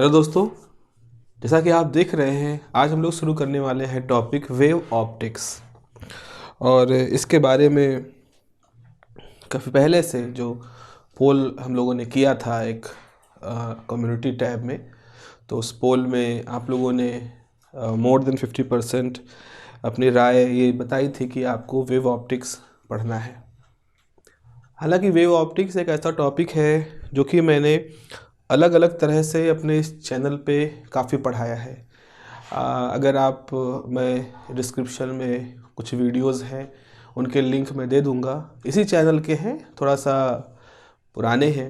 Hello दोस्तों, जैसा कि आप देख रहे हैं आज हम लोग शुरू करने वाले हैं टॉपिक वेव ऑप्टिक्स। और इसके बारे में काफ़ी पहले से जो पोल हम लोगों ने किया था एक कम्युनिटी टैब में, तो उस पोल में आप लोगों ने मोर देन 50% अपनी राय ये बताई थी कि आपको वेव ऑप्टिक्स पढ़ना है। हालांकि वेव ऑप्टिक्स एक ऐसा टॉपिक है जो कि मैंने अलग अलग तरह से अपने इस चैनल पे काफ़ी पढ़ाया है। अगर आप मैं डिस्क्रिप्शन में कुछ वीडियोस हैं उनके लिंक मैं दे दूंगा। इसी चैनल के हैं, थोड़ा सा पुराने हैं,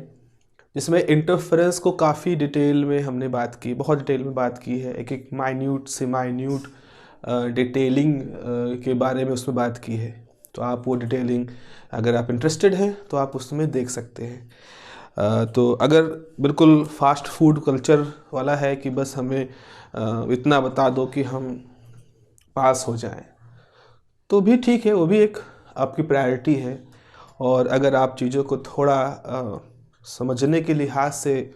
जिसमें इंटरफेरेंस को काफ़ी डिटेल में हमने बात की, बहुत डिटेल में बात की है। एक एक माइन्यूट से माइन्यूट डिटेलिंग के बारे में उसमें बात की है। तो आप वो डिटेलिंग अगर आप इंटरेस्टेड हैं तो आप उसमें देख सकते हैं। तो अगर बिल्कुल फास्ट फूड कल्चर वाला है कि बस हमें इतना बता दो कि हम पास हो जाएं, तो भी ठीक है, वो भी एक आपकी प्रायोरिटी है। और अगर आप चीज़ों को थोड़ा समझने के लिहाज से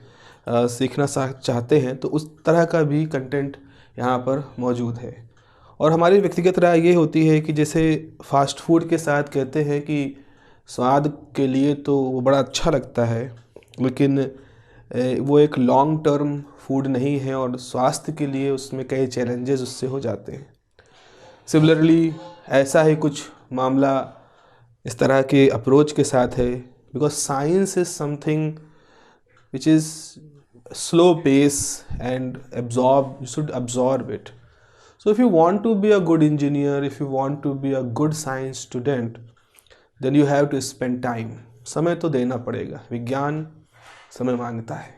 सीखना चाहते हैं तो उस तरह का भी कंटेंट यहाँ पर मौजूद है। और हमारी व्यक्तिगत राय ये होती है कि जैसे फास्ट फूड के साथ कहते हैं कि स्वाद के लिए तो वो बड़ा अच्छा लगता है, लेकिन वो एक लॉन्ग टर्म फूड नहीं है और स्वास्थ्य के लिए उसमें कई चैलेंजेस उससे हो जाते हैं। सिमिलरली ऐसा ही कुछ मामला इस तरह के अप्रोच के साथ है, because science is something which is slow pace and absorb, you should absorb it. So if you want to be a good engineer, if you want to be a good science student, then you have to spend time. समय तो देना पड़ेगा। विज्ञान समय मांगता है,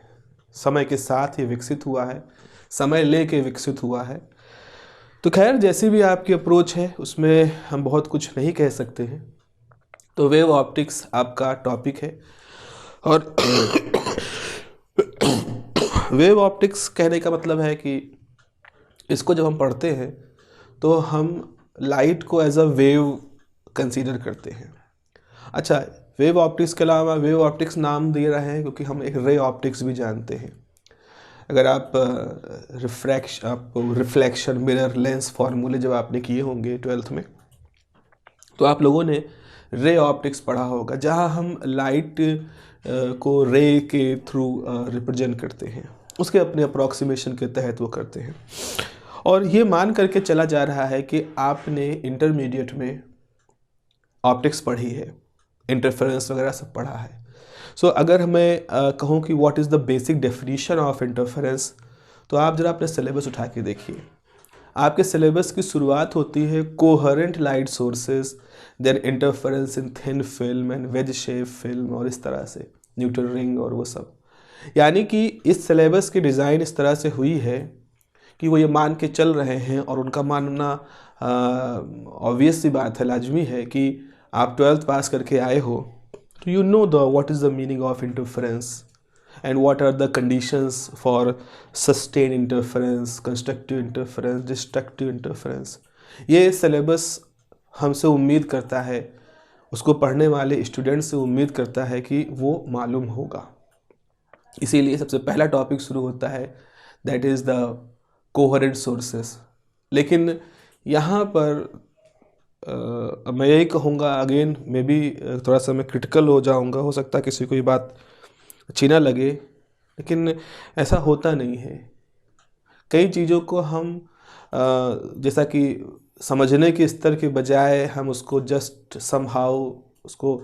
समय के साथ ये विकसित हुआ है, समय लेके विकसित हुआ है। तो खैर, जैसी भी आपकी अप्रोच है उसमें हम बहुत कुछ नहीं कह सकते हैं। तो वेव ऑप्टिक्स आपका टॉपिक है। और वेव ऑप्टिक्स कहने का मतलब है कि इसको जब हम पढ़ते हैं तो हम लाइट को एज अ वेव कंसीडर करते हैं। अच्छा, वेव ऑप्टिक्स के अलावा वेव ऑप्टिक्स नाम दे रहे हैं क्योंकि हम एक रे ऑप्टिक्स भी जानते हैं। अगर आप रिफ्लेक्शन मिरर लेंस फार्मूले जब आपने किए होंगे 12th में, तो आप लोगों ने रे ऑप्टिक्स पढ़ा होगा, जहां हम लाइट को रे के थ्रू रिप्रेजेंट करते हैं, उसके अपने अप्रॉक्सीमेशन के तहत वो करते हैं। और ये मान करके चला जा रहा है कि आपने इंटरमीडिएट में ऑप्टिक्स पढ़ी है, इंटरफेरेंस वगैरह सब पढ़ा है। सो अगर मैं कहूँ कि what is the basic definition of interference, तो आप जरा अपने सिलेबस उठा के देखिए। आपके सिलेबस की शुरुआत होती है coherent light sources, then interference in thin film and wedge shape film, और इस तरह से न्यूटन रिंग और वो सब। यानी कि इस सिलेबस की डिज़ाइन इस तरह से हुई है कि वो ये मान के चल रहे हैं, और उनका मानना ऑब्वियस सी बात है, लाजमी है कि आप 12th पास करके आए हो तो you know the what is the meaning of interference and what are the conditions for sustain interference, constructive interference, destructive interference. ये सिलेबस हमसे उम्मीद करता है, उसको पढ़ने वाले स्टूडेंट से उम्मीद करता है कि वो मालूम होगा। इसीलिए सबसे पहला टॉपिक शुरू होता है, that is the coherent sources. लेकिन यहाँ पर मैं यही कहूँगा, अगेन मे बी थोड़ा सा मैं क्रिटिकल हो जाऊँगा, हो सकता है किसी को ये बात अच्छी ना लगे, लेकिन ऐसा होता नहीं है। कई चीज़ों को हम जैसा कि समझने के स्तर के बजाय हम उसको जस्ट समहाउ उसको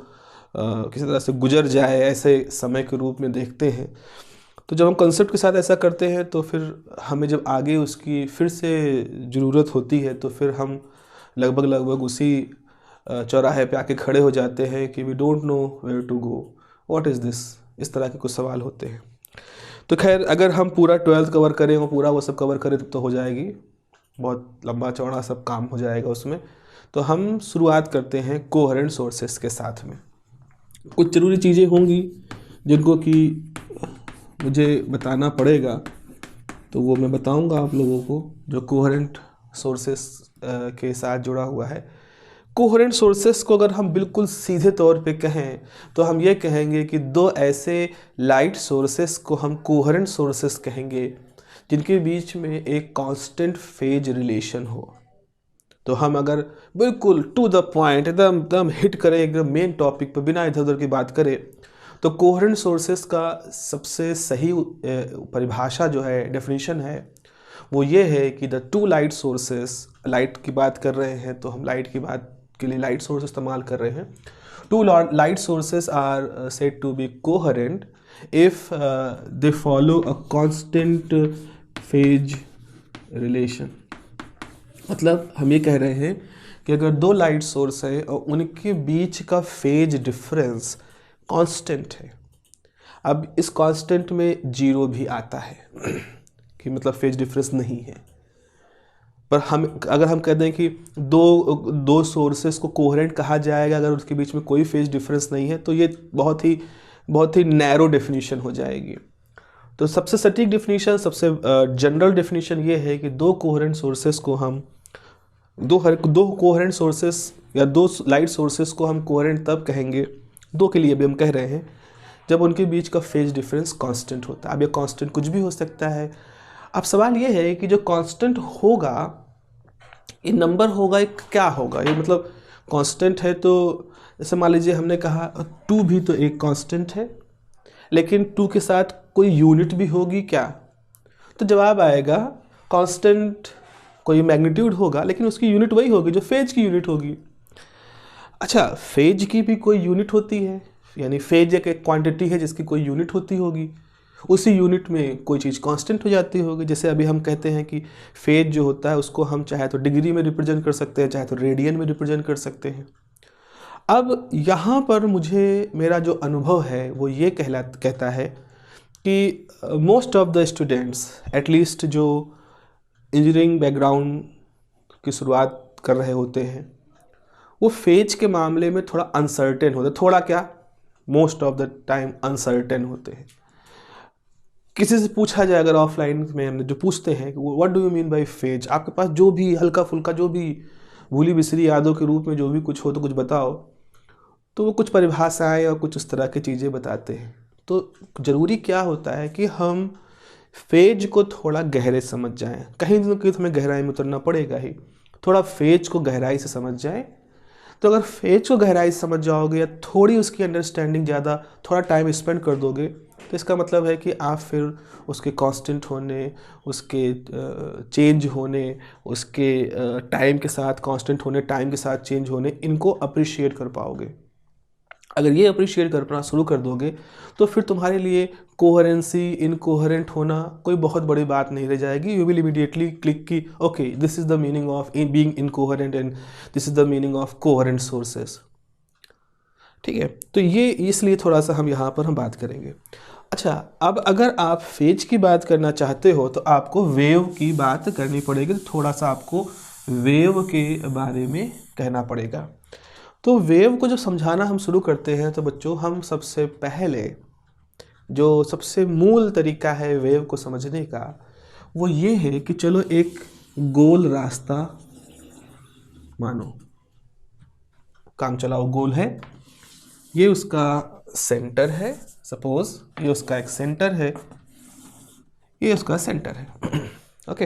किसी तरह से गुजर जाए ऐसे समय के रूप में देखते हैं। तो जब हम कंसेप्ट के साथ ऐसा करते हैं तो फिर हमें जब आगे उसकी फिर से ज़रूरत होती है तो फिर हम लगभग उसी चौराहे पे आके खड़े हो जाते हैं कि we don't know where to go, what is this, इस तरह के कुछ सवाल होते हैं। तो खैर, अगर हम पूरा 12th कवर करें और पूरा वो सब कवर करें तब तो हो जाएगी, बहुत लंबा चौड़ा सब काम हो जाएगा उसमें। तो हम शुरुआत करते हैं कोहेरेंट सोर्सेस के साथ में। कुछ ज़रूरी चीज़ें होंगी जिनको कि मुझे बताना पड़ेगा, तो वो मैं बताऊंगा आप लोगों को, जो कोहेरेंट सोर्सेस के साथ जुड़ा हुआ है। कोहेरेंट सोर्सेस को अगर हम बिल्कुल सीधे तौर पे कहें तो हम ये कहेंगे कि दो ऐसे लाइट सोर्सेस को हम कोहेरेंट सोर्सेस कहेंगे जिनके बीच में एक कांस्टेंट फेज रिलेशन हो। तो हम अगर बिल्कुल टू द पॉइंट एकदम एकदम हिट करें, एकदम मेन टॉपिक पर, बिना इधर उधर की बात करें, तो कोहेरेंट सोर्सेस का सबसे सही परिभाषा जो है, डेफिनेशन है, वो ये है कि the two light sources, light की बात कर रहे हैं तो हम लाइट की बात के लिए लाइट सोर्स इस्तेमाल कर रहे हैं। Two light sources are said to be coherent if they follow a constant phase relation. मतलब हम ये कह रहे हैं कि अगर दो लाइट सोर्स है और उनके बीच का फेज डिफरेंस कांस्टेंट है, अब इस कांस्टेंट में जीरो भी आता है कि मतलब फेज डिफरेंस नहीं है, पर अगर हम कह दें कि दो सोर्सेस को कोहेरेंट कहा जाएगा अगर उसके बीच में कोई फेज डिफरेंस नहीं है, तो ये बहुत ही नैरो डेफिनेशन हो जाएगी। तो सबसे सटीक डेफिनेशन, सबसे जनरल डेफिनेशन ये है कि दो कोहेरेंट सोर्सेस को हम दो कोहेरेंट सोर्सेस या दो लाइट सोर्सेस को हम कोहेरेंट तब कहेंगे, दो के लिए भी हम कह रहे हैं, जब उनके बीच का फेज डिफरेंस कांस्टेंट होता है। अब ये कांस्टेंट कुछ भी हो सकता है। अब सवाल ये है कि जो कांस्टेंट होगा, ये नंबर होगा, एक क्या होगा, ये मतलब कांस्टेंट है तो जैसे मान लीजिए हमने कहा 2 भी तो एक कांस्टेंट है, लेकिन 2 के साथ कोई यूनिट भी होगी क्या, तो जवाब आएगा कांस्टेंट कोई मैग्नीट्यूड होगा, लेकिन उसकी यूनिट वही होगी जो फेज की यूनिट होगी। अच्छा, फेज की भी कोई यूनिट होती है, यानी फेज एक क्वांटिटी है जिसकी कोई यूनिट होती होगी, उसी यूनिट में कोई चीज़ कांस्टेंट हो जाती होगी। जैसे अभी हम कहते हैं कि फेज जो होता है उसको हम चाहे तो डिग्री में रिप्रेजेंट कर सकते हैं, चाहे तो रेडियन में रिप्रेजेंट कर सकते हैं। अब यहाँ पर मुझे मेरा जो अनुभव है वो ये कहता है कि most of the students, at least जो इंजीनियरिंग बैकग्राउंड की शुरुआत कर रहे होते हैं, वो फेज के मामले में थोड़ा अनसर्टेन होते हैं। थोड़ा क्या, most of the time uncertain होते हैं। किसी से पूछा जाए अगर ऑफलाइन में, हमने जो पूछते हैं what do you mean by phase, आपके पास जो भी हल्का फुल्का, जो भी भूली बिसरी यादों के रूप में जो भी कुछ हो तो कुछ बताओ, तो वो कुछ परिभाषाएं और कुछ उस तरह की चीज़ें बताते हैं। तो ज़रूरी क्या होता है कि हम फेज को थोड़ा गहरे समझ जाएं, कहीं ना कहीं हमें गहराई में उतरना पड़ेगा ही, थोड़ा फेज को गहराई से समझ जाएं। तो अगर फेज को गहराई से समझ जाओगे या थोड़ी उसकी अंडरस्टैंडिंग ज़्यादा, थोड़ा टाइम स्पेंड कर दोगे, तो इसका मतलब है कि आप फिर उसके कांस्टेंट होने, उसके चेंज होने, उसके टाइम के साथ कांस्टेंट होने, टाइम के साथ चेंज होने, इनको अप्रिशिएट कर पाओगे। अगर ये अप्रिशिएट करना शुरू कर दोगे तो फिर तुम्हारे लिए कोहेरेंसी, इनकोहेरेंट होना कोई बहुत बड़ी बात नहीं रह जाएगी। यू विल इमीडिएटली क्लिक की okay, this is the meaning of being incoherent and this is the meaning of coherent sources. ठीक है, तो ये इसलिए थोड़ा सा हम यहाँ पर हम बात करेंगे। अच्छा, अब अगर आप फेज की बात करना चाहते हो तो आपको वेव की बात करनी पड़ेगी, तो थोड़ा सा आपको वेव के बारे में कहना पड़ेगा। तो वेव को जब समझाना हम शुरू करते हैं तो बच्चों, हम सबसे पहले जो सबसे मूल तरीका है वेव को समझने का, वो ये है कि चलो एक गोल रास्ता मानो, काम चलाओ गोल है, ये उसका सेंटर है, सपोज ये उसका एक सेंटर है, ये उसका सेंटर है। ओके,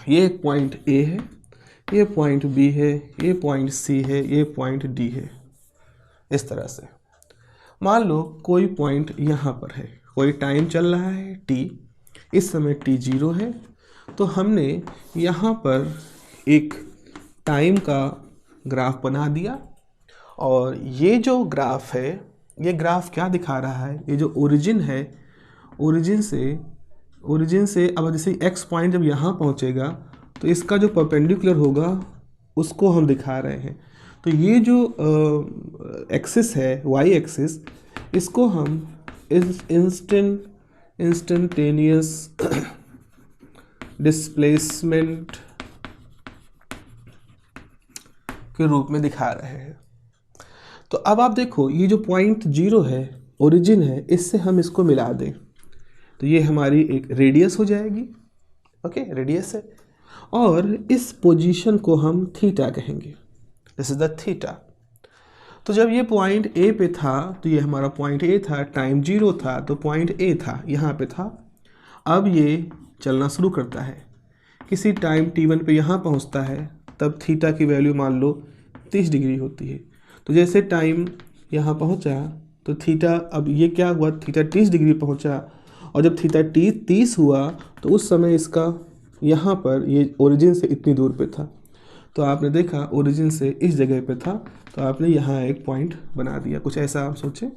ये एक पॉइंट ए है, ये पॉइंट बी है, ये पॉइंट सी है, ये पॉइंट डी है। इस तरह से मान लो कोई पॉइंट यहाँ पर है, कोई टाइम चल रहा है t, इस समय t0 है, तो हमने यहाँ पर एक टाइम का ग्राफ बना दिया, और ये जो ग्राफ है, ये ग्राफ क्या दिखा रहा है, ये जो ओरिजिन है, ओरिजिन से अब जैसे x पॉइंट जब यहाँ पहुँचेगा तो इसका जो परपेंडिकुलर होगा उसको हम दिखा रहे हैं। तो ये जो एक्सिस है, y एक्सिस, इसको हम इंस्टेंटेनियस डिस्प्लेसमेंट के रूप में दिखा रहे हैं। तो अब आप देखो, ये जो पॉइंट 0 है, ओरिजिन है, इससे हम इसको मिला दें तो ये हमारी एक रेडियस हो जाएगी। ओके, रेडियस है, और इस पोजीशन को हम थीटा कहेंगे। This is the theta. तो जब ये पॉइंट ए पे था तो ये हमारा पॉइंट ए था, टाइम 0 था तो पॉइंट ए था, यहाँ पे था। अब ये चलना शुरू करता है, किसी टाइम t1 पे यहाँ पहुँचता है, तब थीटा की वैल्यू मान लो 30 डिग्री होती है। तो जैसे टाइम यहाँ पहुँचा तो थीटा, अब ये क्या हुआ, थीटा 30 डिग्री पहुँचा, और जब थीटा 30 हुआ तो उस समय इसका यहाँ पर ये ओरिजिन से इतनी दूर पे था। तो आपने देखा ओरिजिन से इस जगह पे था, तो आपने यहाँ एक पॉइंट बना दिया। कुछ ऐसा आप सोचें,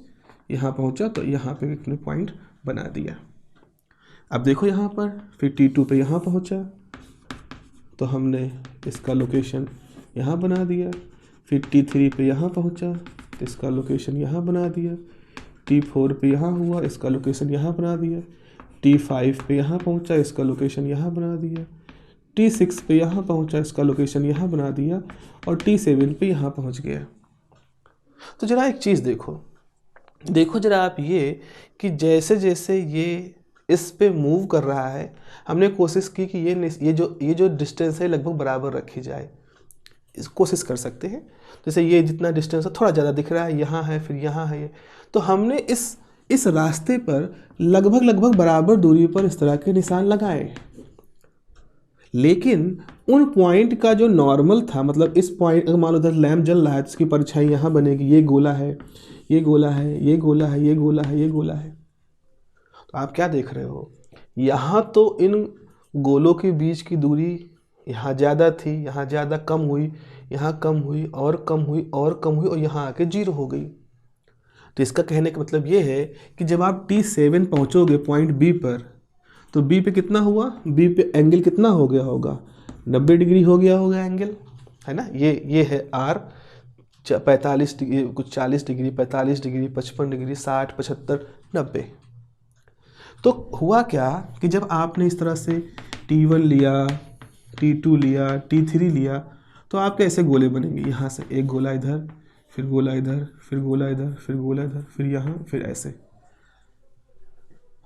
यहाँ पहुँचा तो यहाँ पे एक पॉइंट बना दिया। अब देखो यहाँ पर फिर T2 पे यहाँ पहुँचा तो हमने इसका लोकेशन यहाँ बना दिया। फिर T3 पे यहाँ पहुँचा तो इसका लोकेशन यहाँ बना दिया। T4 पे यहाँ हुआ, इसका लोकेशन यहाँ बना दिया। T5 पे यहाँ पहुँचा, इसका लोकेशन यहाँ बना दिया। T6 पे यहाँ पहुँचा, इसका लोकेशन यहाँ बना दिया, और T7 पे यहाँ पहुँच गया। तो जरा एक चीज़ देखो जरा आप ये कि जैसे जैसे ये इस पे मूव कर रहा है, हमने कोशिश की कि ये जो डिस्टेंस है लगभग बराबर रखी जाए। इस कोशिश कर सकते हैं, जैसे ये जितना डिस्टेंस है थोड़ा ज़्यादा दिख रहा है, यहाँ है फिर यहाँ है ये, तो हमने इस रास्ते पर लगभग बराबर दूरी पर इस तरह के निशान लगाए। लेकिन उन पॉइंट का जो नॉर्मल था, मतलब इस पॉइंट, मान लो उधर लैम्प जल रहा है, इसकी परछाई यहाँ बनेगी, ये गोला है, ये गोला है, ये गोला है, ये गोला है, ये गोला है। तो आप क्या देख रहे हो, यहाँ तो इन गोलों के बीच की दूरी यहाँ ज़्यादा थी, यहाँ ज़्यादा कम हुई, यहाँ कम हुई और कम हुई और कम हुई, और यहाँ आके 0 हो गई। तो इसका कहने का मतलब ये है कि जब आप T7 पहुँचोगे पॉइंट बी पर, तो बी पे कितना हुआ, बी पे एंगल कितना हो गया होगा, 90 डिग्री हो गया होगा एंगल, है ना। ये है R, 45 डिग्री, कुछ 40 डिग्री, 45 डिग्री, 55 डिग्री, 60, 75, 90। तो हुआ क्या कि जब आपने इस तरह से T1 लिया, T2 लिया, T3 लिया, तो आपके ऐसे गोले बनेंगे। यहाँ से एक गोला इधर, फिर गोला इधर, फिर गोला इधर, फिर गोला इधर, फिर यहाँ, फिर ऐसे।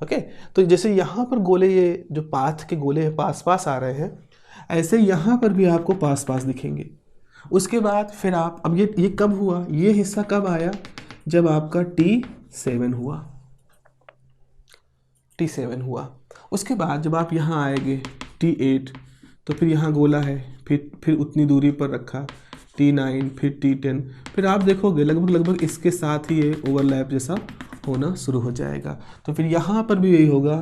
ओके, तो जैसे यहाँ पर गोले, ये जो पाथ के गोले हैं पास पास आ रहे हैं, ऐसे यहाँ पर भी आपको पास पास दिखेंगे। उसके बाद फिर आप, अब ये कब हुआ, ये हिस्सा कब आया, जब आपका T7 हुआ, T7 हुआ। उसके बाद जब आप यहाँ आएंगे T8, तो फिर यहाँ गोला है, फिर उतनी दूरी पर रखा, T9, फिर T10, फिर आप देखोगे लगभग इसके साथ ही ये ओवरलैप जैसा होना शुरू हो जाएगा। तो फिर यहाँ पर भी यही होगा,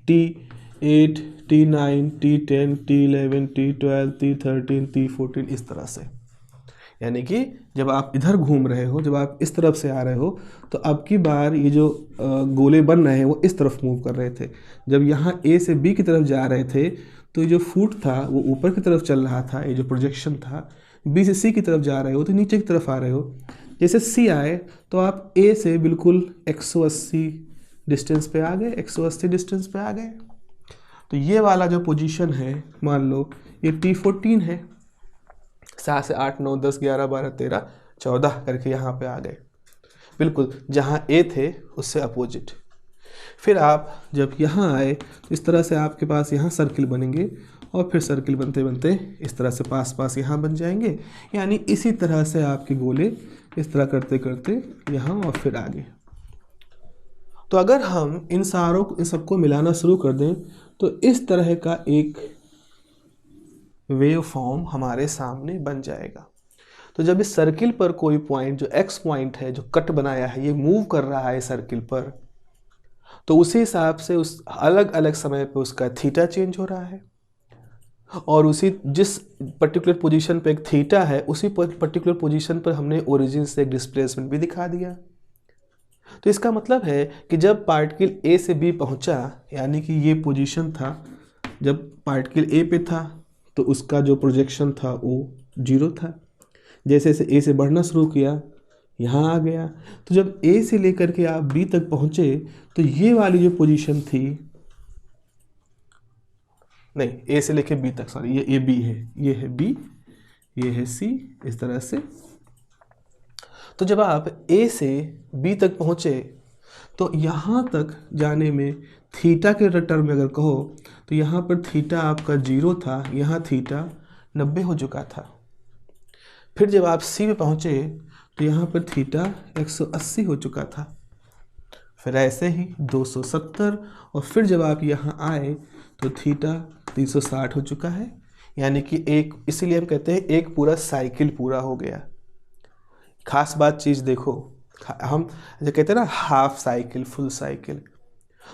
T8, T9, T10, T11, T12, T13, T14, इस तरह से। यानी कि जब आप इधर घूम रहे हो, जब आप इस तरफ से आ रहे हो, तो अब की बार ये जो गोले बन रहे हैं वो इस तरफ मूव कर रहे थे। जब यहाँ A से B की तरफ जा रहे थे तो ये जो फुट था वो ऊपर की तरफ चल रहा था, ये जो प्रोजेक्शन था। B से C की तरफ जा रहे हो तो नीचे की तरफ आ रहे हो। जैसे C आए तो आप A से बिल्कुल 180 डिस्टेंस पे आ गए, 180 डिस्टेंस पे आ गए। तो ये वाला जो पोजीशन है, मान लो ये T14 है, 7 से 8, 9, 10, 11, 12, 13, 14 करके यहाँ पे आ गए, बिल्कुल जहाँ A थे उससे अपोजिट। फिर आप जब यहाँ आए तो इस तरह से आपके पास यहाँ सर्किल बनेंगे, और फिर सर्किल बनते बनते इस तरह से पास पास यहाँ बन जाएंगे। यानी इसी तरह से आपके गोले इस तरह करते करते यहाँ और फिर आगे। तो अगर हम इन सबको मिलाना शुरू कर दें तो इस तरह का एक वेव फॉर्म हमारे सामने बन जाएगा। तो जब इस सर्किल पर कोई पॉइंट, जो एक्स पॉइंट है, जो कट बनाया है, ये मूव कर रहा है सर्किल पर, तो उसी हिसाब से उस अलग अलग समय पे उसका थीटा चेंज हो रहा है, और उसी जिस पर्टिकुलर पोजीशन पे एक थीटा है, उसी पर्टिकुलर पोजीशन पर हमने ओरिजिन से एक डिस्प्लेसमेंट भी दिखा दिया। तो इसका मतलब है कि जब पार्टिकल A से B पहुंचा, यानी कि ये पोजीशन था, जब पार्टिकल A पे था तो उसका जो प्रोजेक्शन था वो 0 था। जैसे जैसे A से बढ़ना शुरू किया, यहाँ आ गया। तो जब A से लेकर के आप B तक पहुँचे तो ये वाली जो पोजीशन थी, नहीं, A से लेकर B तक, सॉरी, ये B है, ये है B, ये है C, इस तरह से। तो जब आप A से B तक पहुँचे तो यहाँ तक जाने में थीटा के टर्म में अगर कहो तो यहाँ पर थीटा आपका 0 था, यहाँ थीटा 90 हो चुका था। फिर जब आप सी पे पहुँचे तो यहाँ पर थीटा 180 हो चुका था, फिर ऐसे ही 270, और फिर जब आप यहाँ आए तो थीटा 360 हो चुका है। यानी कि एक, इसीलिए हम कहते हैं एक पूरा साइकिल पूरा हो गया। खास बात चीज़ देखो, हम जो कहते हैं ना हाफ साइकिल फुल साइकिल,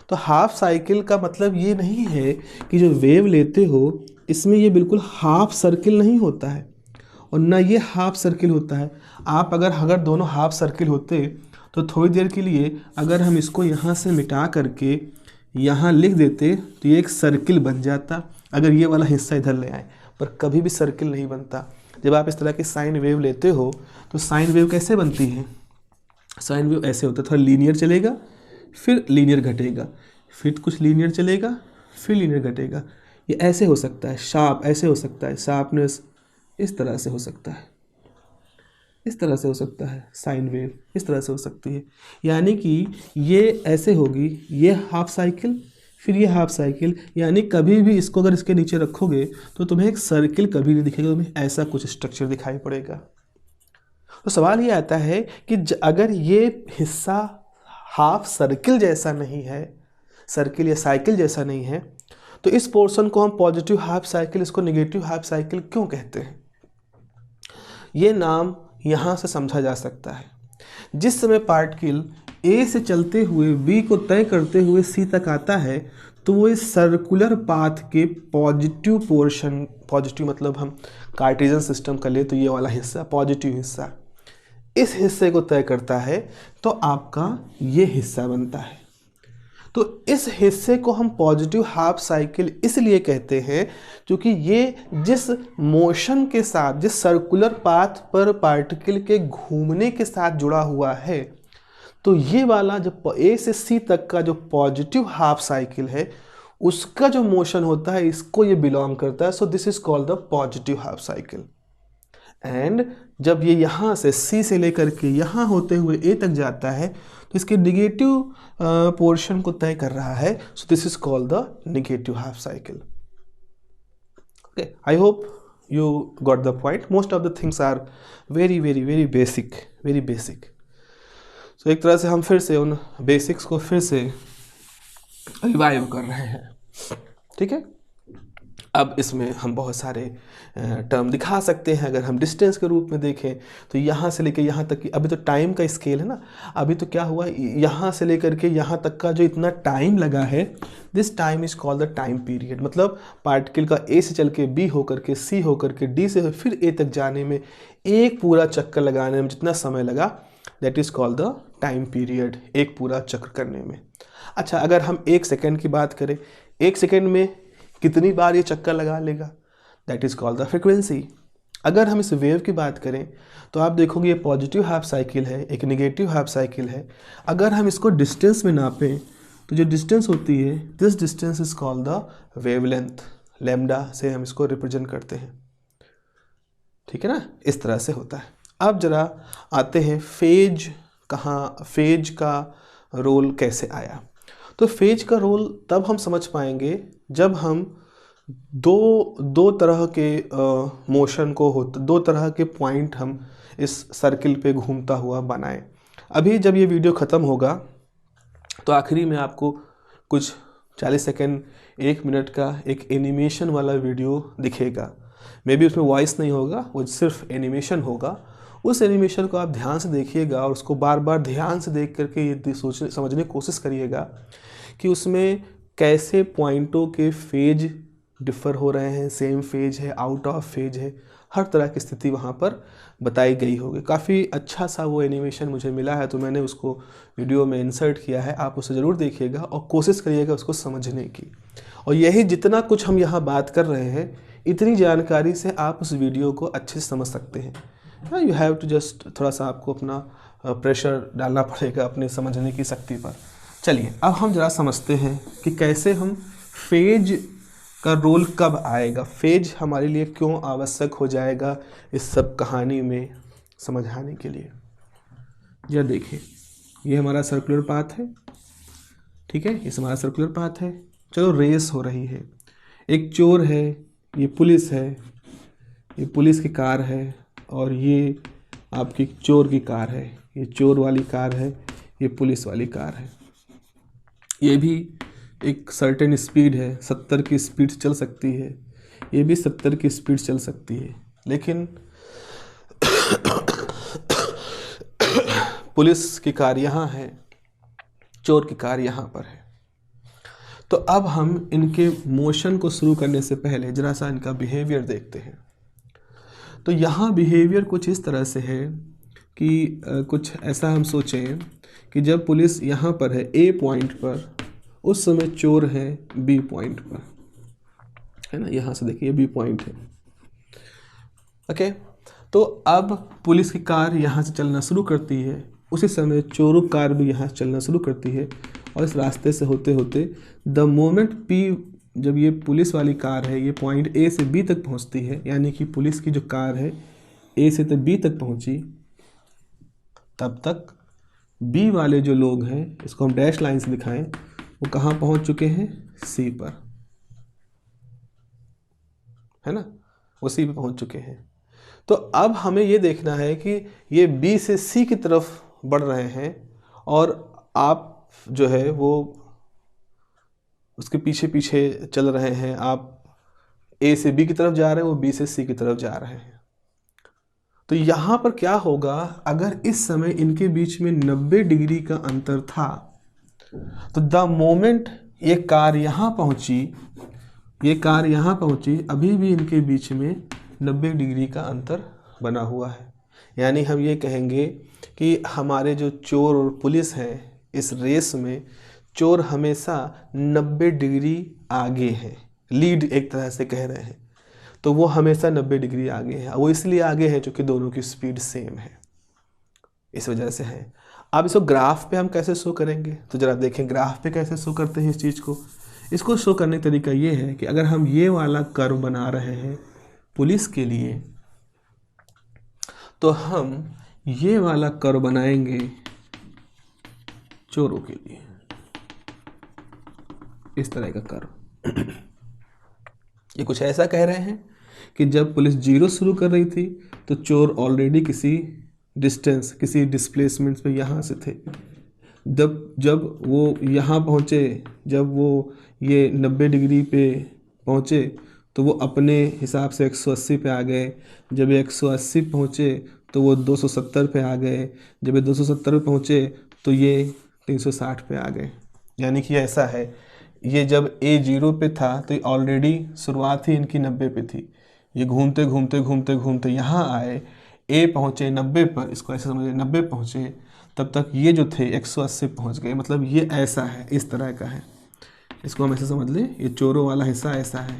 तो हाफ साइकिल का मतलब ये नहीं है कि जो वेव लेते हो इसमें ये बिल्कुल हाफ सर्किल नहीं होता है और ना ये हाफ सर्किल होता है। आप अगर दोनों हाफ सर्किल होते तो थोड़ी देर के लिए अगर हम इसको यहाँ से मिटा करके यहाँ लिख देते तो ये एक सर्किल बन जाता, अगर ये वाला हिस्सा इधर ले आए, पर कभी भी सर्किल नहीं बनता। जब आप इस तरह की साइन वेव लेते हो तो साइन वेव कैसे बनती है? साइन वेव ऐसे होता है, थोड़ा लीनियर चलेगा, फिर लीनियर घटेगा, फिर कुछ लीनियर चलेगा, फिर लीनियर घटेगा। ये ऐसे हो सकता है, शार्प ऐसे हो सकता है, शार्पनेस इस तरह से हो सकता है, इस तरह से हो सकता है, साइन वेव इस तरह से हो सकती है। यानी कि ये ऐसे होगी, ये हाफ साइकिल फिर ये हाफ साइकिल, यानी कभी भी इसको अगर इसके नीचे रखोगे तो तुम्हें एक सर्किल कभी नहीं दिखेगा, तुम्हें ऐसा कुछ स्ट्रक्चर दिखाई पड़ेगा। तो सवाल ये आता है कि अगर ये हिस्सा हाफ सर्किल जैसा नहीं है, सर्किल या साइकिल जैसा नहीं है, तो इस पोर्शन को हम पॉजिटिव हाफ साइकिल, इसको नेगेटिव हाफ साइकिल क्यों कहते हैं? ये नाम यहाँ से समझा जा सकता है। जिस समय पार्टिकल ए से चलते हुए बी को तय करते हुए सी तक आता है तो वो इस सर्कुलर पाथ के पॉजिटिव पोर्शन, पॉजिटिव मतलब हम कार्टेशियन सिस्टम का ले तो ये वाला हिस्सा पॉजिटिव हिस्सा, इस हिस्से को तय करता है तो आपका ये हिस्सा बनता है। तो इस हिस्से को हम पॉजिटिव हाफ साइकिल इसलिए कहते हैं क्योंकि ये जिस मोशन के साथ, जिस सर्कुलर पाथ पर पार्टिकल के घूमने के साथ जुड़ा हुआ है, तो ये वाला जो ए से सी तक का जो पॉजिटिव हाफ साइकिल है उसका जो मोशन होता है इसको ये बिलोंग करता है। So this is called the positive half cycle. And जब ये यहाँ से सी से लेकर के यहाँ होते हुए ए तक जाता है तो इसके निगेटिव पोर्शन को तय कर रहा है। So this is called the negative half cycle. Okay, I hope you got the point. Most of the things are very basic, very basic. So एक तरह से हम फिर से उन बेसिक्स को फिर से रिवाइव कर रहे हैं, ठीक है। अब इसमें हम बहुत सारे टर्म दिखा सकते हैं। अगर हम डिस्टेंस के रूप में देखें तो यहाँ से लेकर यहाँ तक की, अभी तो टाइम का स्केल है ना, अभी तो क्या हुआ, यहाँ से लेकर के यहाँ तक का जो इतना टाइम लगा है, this time is called the time period. मतलब पार्टिकल का ए से चल के बी होकर के सी होकर के डी से फिर ए तक जाने में, एक पूरा चक्कर लगाने में जितना समय लगा, that is called the time period, एक पूरा चक्कर करने में। अच्छा, अगर हम 1 सेकेंड की बात करें, 1 सेकेंड में कितनी बार ये चक्कर लगा लेगा, that is called the frequency. अगर हम इस वेव की बात करें तो आप देखोगे ये पॉजिटिव हाफ साइकिल है, एक नेगेटिव हाफ साइकिल है। अगर हम इसको डिस्टेंस में नापें तो जो डिस्टेंस होती है, this distance is called the wavelength. Lambda से हम इसको रिप्रेजेंट करते हैं, ठीक है ना, इस तरह से होता है। अब जरा आते हैं फेज, कहाँ फेज का रोल कैसे आया। तो फेज का रोल तब हम समझ पाएंगे जब हम दो तरह के मोशन को होते, 2 तरह के पॉइंट हम इस सर्किल पे घूमता हुआ बनाएं। अभी जब ये वीडियो ख़त्म होगा तो आखिरी में आपको कुछ 40 सेकेंड 1 मिनट का एक एनिमेशन वाला वीडियो दिखेगा। मे बी उसमें वॉइस नहीं होगा, वो सिर्फ एनिमेशन होगा। उस एनिमेशन को आप ध्यान से देखिएगा और उसको बार बार ध्यान से देख करके ये समझने की कोशिश करिएगा कि उसमें कैसे पॉइंटों के फेज डिफ़र हो रहे हैं, सेम फेज है, आउट ऑफ फेज है, हर तरह की स्थिति वहाँ पर बताई गई होगी। काफ़ी अच्छा सा वो एनिमेशन मुझे मिला है तो मैंने उसको वीडियो में इंसर्ट किया है, आप उसे ज़रूर देखिएगा और कोशिश करिएगा उसको समझने की। और यही जितना कुछ हम यहाँ बात कर रहे हैं, इतनी जानकारी से आप उस वीडियो को अच्छे से समझ सकते हैं। यू हैव टू जस्ट थोड़ा सा आपको अपना प्रेशर डालना पड़ेगा अपने समझने की शक्ति पर। चलिए अब हम ज़रा समझते हैं कि कैसे हम फेज का रोल कब आएगा, फेज हमारे लिए क्यों आवश्यक हो जाएगा इस सब कहानी में समझाने के लिए। यह देखिए, ये हमारा सर्कुलर पाथ है, ठीक है, इस हमारा सर्कुलर पाथ है। चलो रेस हो रही है, एक चोर है, ये पुलिस है, ये पुलिस की कार है, और ये आपकी चोर की कार है, ये चोर वाली कार है, ये पुलिस वाली कार है। ये भी एक सर्टेन स्पीड है, 70 की स्पीड चल सकती है, ये भी 70 की स्पीड चल सकती है, लेकिन पुलिस की कार यहाँ है, चोर की कार यहाँ पर है। तो अब हम इनके मोशन को शुरू करने से पहले जरा सा इनका बिहेवियर देखते हैं। तो यहाँ बिहेवियर कुछ इस तरह से है कि कुछ ऐसा हम सोचें कि जब पुलिस यहाँ पर है ए पॉइंट पर, उस समय चोर है बी पॉइंट पर, है ना। यहाँ से देखिए बी पॉइंट है, ओके। तो अब पुलिस की कार यहाँ से चलना शुरू करती है, उसी समय चोरों कार भी यहाँ से चलना शुरू करती है, और इस रास्ते से होते होते द मोमेंट पी, जब ये पुलिस वाली कार है ये पॉइंट ए से बी तक पहुँचती है, यानी कि पुलिस की जो कार है ए से तो बी तक पहुँची, तब तक बी वाले जो लोग हैं, इसको हम डैश लाइन से दिखाएं, वो कहाँ पहुँच चुके हैं, सी पर, है ना, वो सी पे पहुँच चुके हैं। तो अब हमें ये देखना है कि ये बी से सी की तरफ बढ़ रहे हैं, और आप जो है वो उसके पीछे पीछे चल रहे हैं। आप ए से बी की तरफ जा रहे हैं, वो बी से सी की तरफ जा रहे हैं। तो यहाँ पर क्या होगा, अगर इस समय इनके बीच में 90 डिग्री का अंतर था, तो द मोमेंट ये कार यहाँ पहुँची, ये कार यहाँ पहुँची, अभी भी इनके बीच में 90 डिग्री का अंतर बना हुआ है। यानी हम ये कहेंगे कि हमारे जो चोर और पुलिस हैं, इस रेस में चोर हमेशा 90 डिग्री आगे है, लीड एक तरह से कह रहे हैं। तो वो हमेशा 90 डिग्री आगे है। वो इसलिए आगे है क्योंकि दोनों की स्पीड सेम है, इस वजह से है। अब इसको ग्राफ पे हम कैसे शो करेंगे, तो ज़रा देखें ग्राफ पे कैसे शो करते हैं इस चीज़ को। इसको शो करने का तरीका ये है कि अगर हम ये वाला कर्व बना रहे हैं पुलिस के लिए, तो हम ये वाला कर्व बनाएंगे चोरों के लिए, इस तरह का कर्व। ये कुछ ऐसा कह रहे हैं कि जब पुलिस 0 शुरू कर रही थी तो चोर ऑलरेडी किसी डिस्टेंस, किसी डिस्प्लेसमेंट पे यहाँ से थे। जब वो यहाँ पहुँचे, जब वो ये 90 डिग्री पे पहुँचे, तो वो अपने हिसाब से 180 पे आ गए। जब ये 180 पहुँचे तो वो 270 पे आ गए। जब ये 270 पे पहुँचे तो ये 360 पे आ गए। यानी कि ऐसा है, ये जब ए 0 पे था तो ऑलरेडी शुरुआत ही इनकी 90 पे थी। ये घूमते घूमते घूमते घूमते यहाँ आए, ए पहुँचे 90 पर, इसको ऐसे समझिए 90 पहुँचे, तब तक ये जो थे 180 पहुँच गए। मतलब ये ऐसा है, इस तरह का है। इसको हम ऐसे समझ लें, ये चोरों वाला हिस्सा ऐसा है।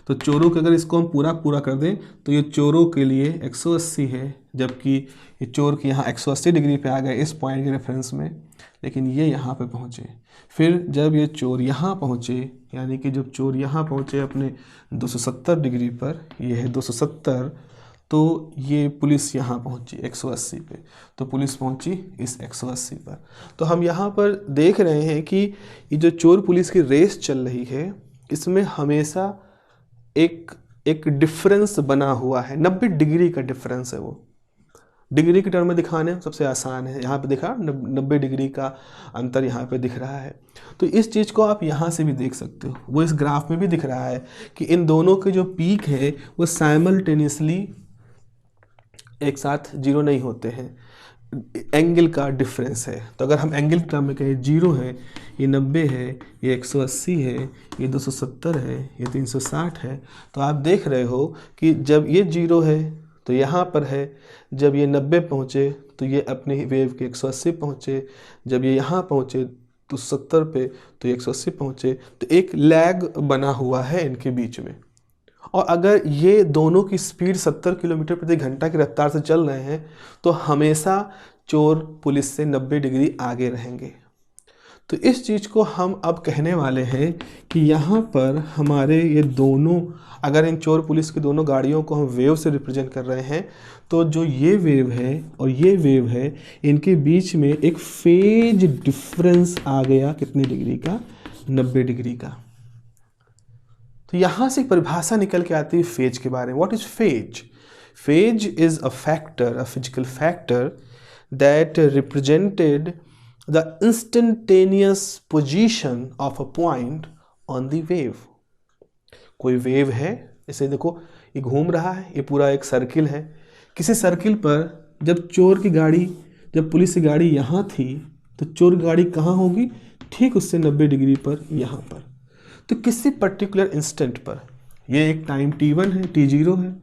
तो चोरों के अगर इसको हम पूरा कर दें तो ये चोरों के लिए 180 है, जबकि ये चोर के यहाँ 180 डिग्री पे आ गए इस पॉइंट के रेफरेंस में, लेकिन ये यहाँ पे पहुँचे। फिर जब ये चोर यहाँ पहुँचे, यानी कि जब चोर यहाँ पहुँचे अपने 270 डिग्री पर, ये है 270, तो ये पुलिस यहाँ पहुँची 180 पे, तो पुलिस पहुँची इस 180 पर। तो हम यहाँ पर देख रहे हैं कि ये जो चोर पुलिस की रेस चल रही है, इसमें हमेशा एक डिफरेंस बना हुआ है, 90 डिग्री का डिफरेंस है। वो डिग्री के टर्म में दिखाने सबसे आसान है। यहाँ पे दिखा 90 डिग्री का अंतर यहाँ पे दिख रहा है। तो इस चीज़ को आप यहाँ से भी देख सकते हो, वो इस ग्राफ में भी दिख रहा है कि इन दोनों के जो पीक है वो साइमल्टेनियसली एक साथ 0 नहीं होते हैं, एंगल का डिफरेंस है। तो अगर हम एंगल के टर्म में कहें 0 है, ये 90 है, ये 180 है, ये 270 है, ये 360 है, तो आप देख रहे हो कि जब ये 0 है तो यहाँ पर है, जब ये 90 पहुँचे तो ये अपने वेव के 180 पहुँचे, जब ये यहाँ पहुँचे तो 70 पे तो 180 पहुँचे। तो एक लैग बना हुआ है इनके बीच में। और अगर ये दोनों की स्पीड 70 किलोमीटर प्रति घंटा की रफ्तार से चल रहे हैं तो हमेशा चोर पुलिस से 90 डिग्री आगे रहेंगे। तो इस चीज़ को हम अब कहने वाले हैं कि यहाँ पर हमारे ये दोनों, अगर इन चोर पुलिस की दोनों गाड़ियों को हम वेव से रिप्रेजेंट कर रहे हैं, तो जो ये वेव है और ये वेव है, इनके बीच में एक फेज डिफरेंस आ गया, कितनी डिग्री का, 90 डिग्री का। तो यहाँ से एक परिभाषा निकल के आती है फेज के बारे में। What is phase? Phase is a factor, a physical factor that represented the instantaneous position of a point on the wave. कोई वेव है, जैसे देखो ये घूम रहा है, ये पूरा एक सर्किल है। किसी सर्किल पर जब पुलिस की गाड़ी यहाँ थी तो चोर की गाड़ी कहाँ होगी, ठीक उससे 90 डिग्री पर यहाँ पर। तो किसी पर्टिकुलर इंस्टेंट पर, ये एक टाइम t1 है, t0 है,